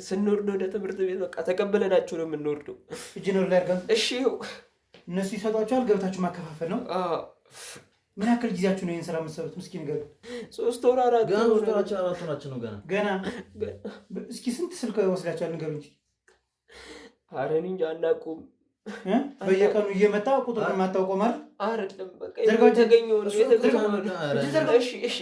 ስንወርድ ወደ ትምህርት ቤት በቃ ተቀበለናችሁ ነው የምንወርደው። እጅ ነው ላይ አድርገን። እሺ እነሱ ይሰጧቸዋል፣ ገብታችሁ ማከፋፈል ነው። ምን ያክል ጊዜያችሁ ነው ይሄን ስራ የምትሰሩት? እስኪ ንገሩኝ። 3 ወር 4 ወራችን ነው ገና። እስኪ ስንት ስልክ ወስዳችኋል? ንገሩኝ። ኧረ እኔ እንጃ አናውቅም። በየቀኑ እየመጣ ቁጥር የማታውቀው ማለት አይደለም። በቃ የተገኘው ነው የተገኘው ነው። እሺ እሺ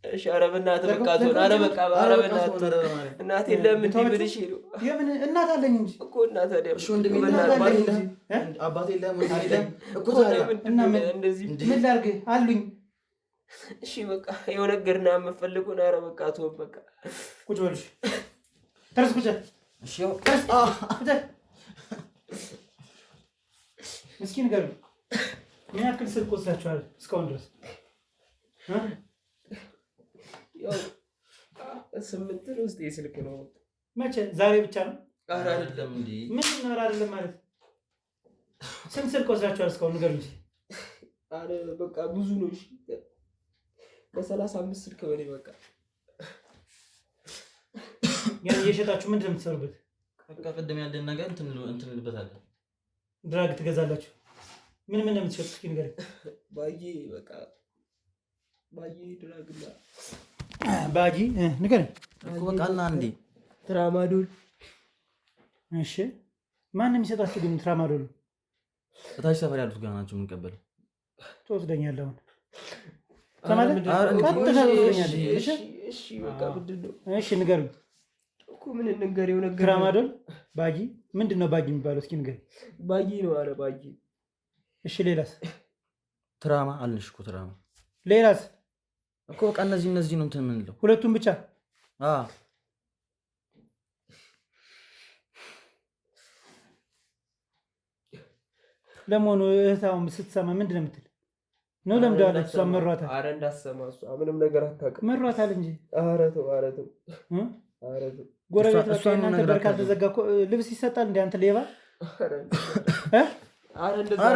እሺ። ኧረ በእናትህ በቃ ተወው። ኧረ በቃ ኧረ በእናትህ እናቴ ለምን ትብልሽ ይሉ የምን እናት አለኝ እንጂ እኮ እናት ታዲያ እሺ ወንድሜ አባቴ ለምን እኮ ታዲያ እና እንደዚህ ምን ላድርግ አሉኝ። እሺ በቃ የሆነ ነገርና የምፈልገው ኧረ በቃ ተወው። በቃ ቁጭ በልሽ ተርስ ቁጭ። እሺ እስኪ ንገሩኝ፣ ምን ያክል ስልክ ወስዳችኋል እስካሁን ድረስ? ያው 8 ውስጥ የስልክ ነው። መቼ? ዛሬ ብቻ ነው? ኧረ አይደለም እንዴ! ምን ነው አይደለም ማለት? ስንት ስልክ ወስዳችኋል እስካሁን ንገሩኝ። ኧረ በቃ ብዙ ነው። እሺ በ35 ስልክ በላይ በቃ ያን እየሸጣችሁ ምንድን ነው የምትሰሩበት? በቃ ቅድም ያለን ነገር እንትን እንልበታለን። ድራግ ትገዛላችሁ? ምን ነው የምትሸጡት? እስኪ ንገረኝ። ባዬ በቃ ባዬ ድራግና ባጂ ንገረኝ እኮ በቃ እና እንዴ ትራማዶል። እሺ ማንም የሚሰጣችሁ ግን ትራማዶል? እታች ሰፈር ያሉት ጋር ናቸው የምንቀበለው። ትወስደኛለህ አሁን እሺ በቃ ምንድን ነው? እሺ ንገሩኝ እኮ ምን እንገረው ነገር። ትራማዶል ባጂ ምንድን ነው ባጂ የሚባለው? እስኪ ንገረኝ። ባጂ ነው። ኧረ ባጂ። እሺ ሌላስ? ትራማ አልንሽ እኮ ትራማ። ሌላስ? እኮ በቃ እነዚህ ነው እንትን የምንለው። ሁለቱም ብቻ? ለመሆኑ እህታውን ስትሰማ ምንድን ነው የምትል? ነው ለምደዋለች? እሷ መሯታል? ኧረ እንዳትሰማ እሷ ምንም ነገር አታውቅም። መሯታል እንጂ። ኧረ ተው ጎረቤት በቃ እናንተ በር ካልተዘጋ እኮ ልብስ ይሰጣል እንደ አንተ ሌባ። ኧረ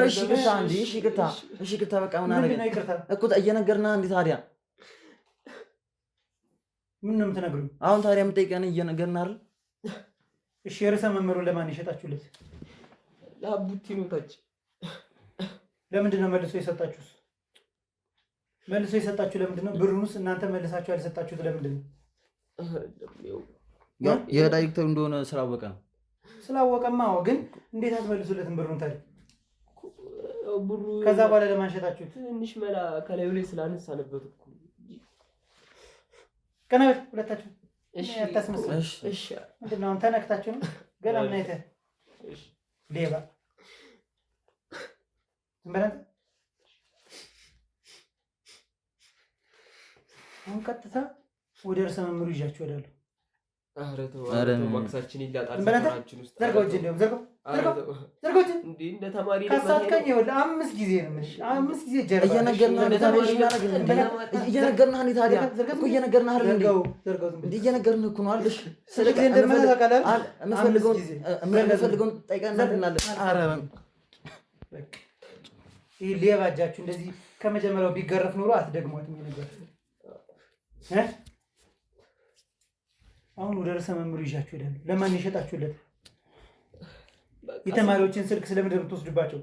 እሺ ቅርታ እንጂ እሺ ቅርታ በቃ ምን አደረገ እኮ እየነገርና እንዴ ታዲያ ምን ነው የምትነግሩኝ? አሁን ታዲያ የምጠይቀን እየነገርን አይደል? እሺ የርዕሰ መምህሩን ለማን የሸጣችሁለት? ለአቡቲ ነው ታች። ለምንድን ነው መልሶ የሰጣችሁት? መልሶ የሰጣችሁ ለምንድን ነው? ብሩንስ እናንተ መልሳችሁ ያልሰጣችሁት ለምንድን ነው? የዳይሬክተሩ እንደሆነ ስላወቀ ነው። ስላወቀማ ግን እንዴት አትመልሱለትም ብሩን ታዲያ? ብሩ ከዛ በኋላ ለማን ሸጣችሁት? ትንሽ መላ ከላዩ ላይ ስላነሳንበት እኮ። ቀና በል ሁለታችሁ። እሺ አታስመስሉ። እሺ ምንድን ነው ተነክታችሁ ነው? ገና ምን አይተህ ሌባ ዝም በል አንተ። አሁን ቀጥታ ወደ ርዕሰ መምህሩ ይዣችሁ እሄዳለሁ። ኧረ ተው ማክሳችን ይላጣል። ሰፈራችን ውስጥ ዘርጋው እጅ እንደውም ዘርጋው እንዴ እንደ ተማሪ ካሳትከኝ ይኸውልህ 5 ጊዜ ነው ምን 5 ጊዜ ጀርባ እየነገርና ነው ታዲያ እየነገርና ነው ታዲያ እኮ እየነገርና አይደል እንዴ እየነገርን እኮ ነው አይደል? ስለዚህ እንደምን ታውቃለህ? የምፈልገውን ጠይቀና እንላለን። ኧረ ይሄ ሌባ እጃችሁ እንደዚህ ከመጀመሪያው ቢገረፍ ኑሮ አትደግሟትም ነበር። አሁን ወደ ርዕሰ መምህሩ ይዣችሁ እሄዳለሁ። ለማን የሸጣችሁለት? የተማሪዎችን ስልክ ስለምንድን ነው የምትወስዱባቸው?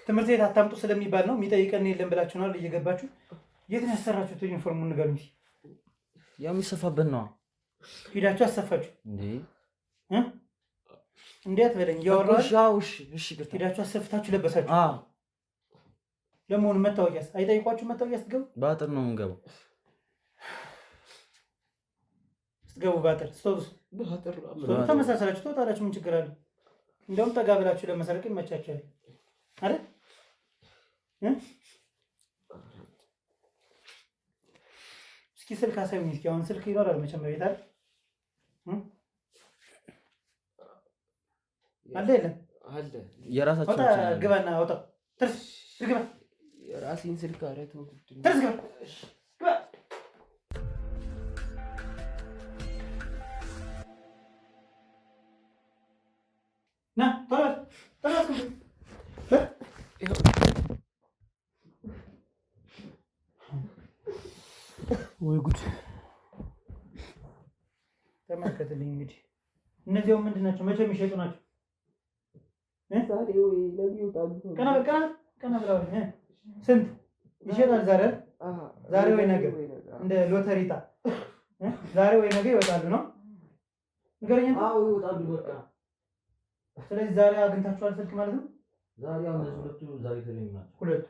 ትምህርት ቤት አታምጡ ስለሚባል ነው? የሚጠይቀን የለም ብላችሁ ነው እየገባችሁ? የት ነው ያሰራችሁት? ዩኒፎርሙን ንገሩኝ። ያው የሚሰፋበት ነው። ሂዳችሁ አሰፋችሁ እንዴ? እንዴት በለኝ እያወራሁ። እሺ ሂዳችሁ አሰፍታችሁ ለበሳችሁ። ለመሆኑ መታወቂያስ አይጠይቋችሁ? መታወቂያስ ስትገቡ በአጥር ነው የምንገባው። ስትገቡ በአጥር ስትወጡስ በአጥር ተመሳሰላችሁ ትወጣላችሁ። ምን ችግር አለ? እንደውም ጠጋ ብላችሁ ለመሰረቅ ይመቻችኋል አይደል? እስኪ ስልክ አሳዩኝ። እስኪ አሁን ስልክ ይኖራል መቼም በቤት አይደል? አለ የለም? አለ። የራሳችን ግባና አውጣው። ትርስ ግባ። የራሴን ስልክ አረተው ትርስ ግባ ግባ። ና ተራስ ወይ ጉድ! ተመልከትልኝ እንግዲህ እነዚያው ምንድን ናቸው? መቼ የሚሸጡ ናቸው? ዛሬ ወይ ለዚህ ይወጣሉ። ቀና ብለው ስንት ይሸጣል? ዛሬ ወይ ነገ? እንደ ሎተሪ ዕጣ ዛሬ ወይ ነገ ይወጣሉ ነው? ንገረኝ። አዎ ይወጣሉ በቃ። ስለዚህ ዛሬ አግኝታችኋል ስልክ ማለት ነው? ዛሬ ያው እነዚህ ሁለቱ ዛሬ ተለኝናቸው ሁለቱ።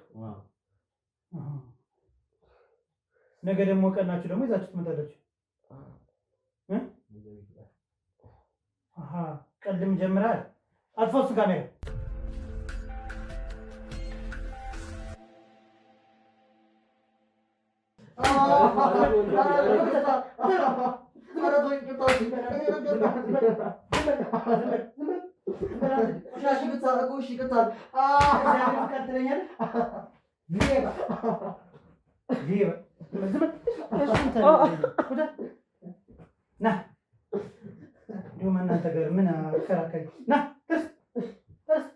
ነገ ደግሞ ቀናችሁ ደግሞ ይዛችሁ ትመጣላችሁ። ቀልድም ጀምራል። አጥፋው እሱ ካሜራ። እንዲሁም እናንተ ጋር ምን አከራካሪ ና ተርስ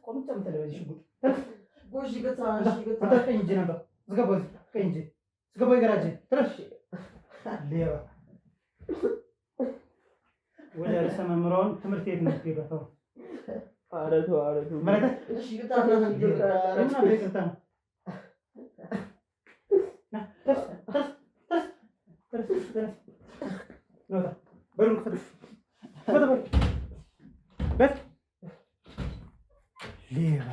ቆምጨ ምትለበዚህ ሽጉጥ ቀኝ እጅ ነበር ዝገባ ቀኝ እጅ ዝገባ ይገራጅ ትረሽ ሌባ ወደ ርዕሰ መምህራን ትምህርት ቤት ነው የገባው። አረቱ ማለት እሺ ይቅርታ ና ተርስ በሩን ክፈት ሌባ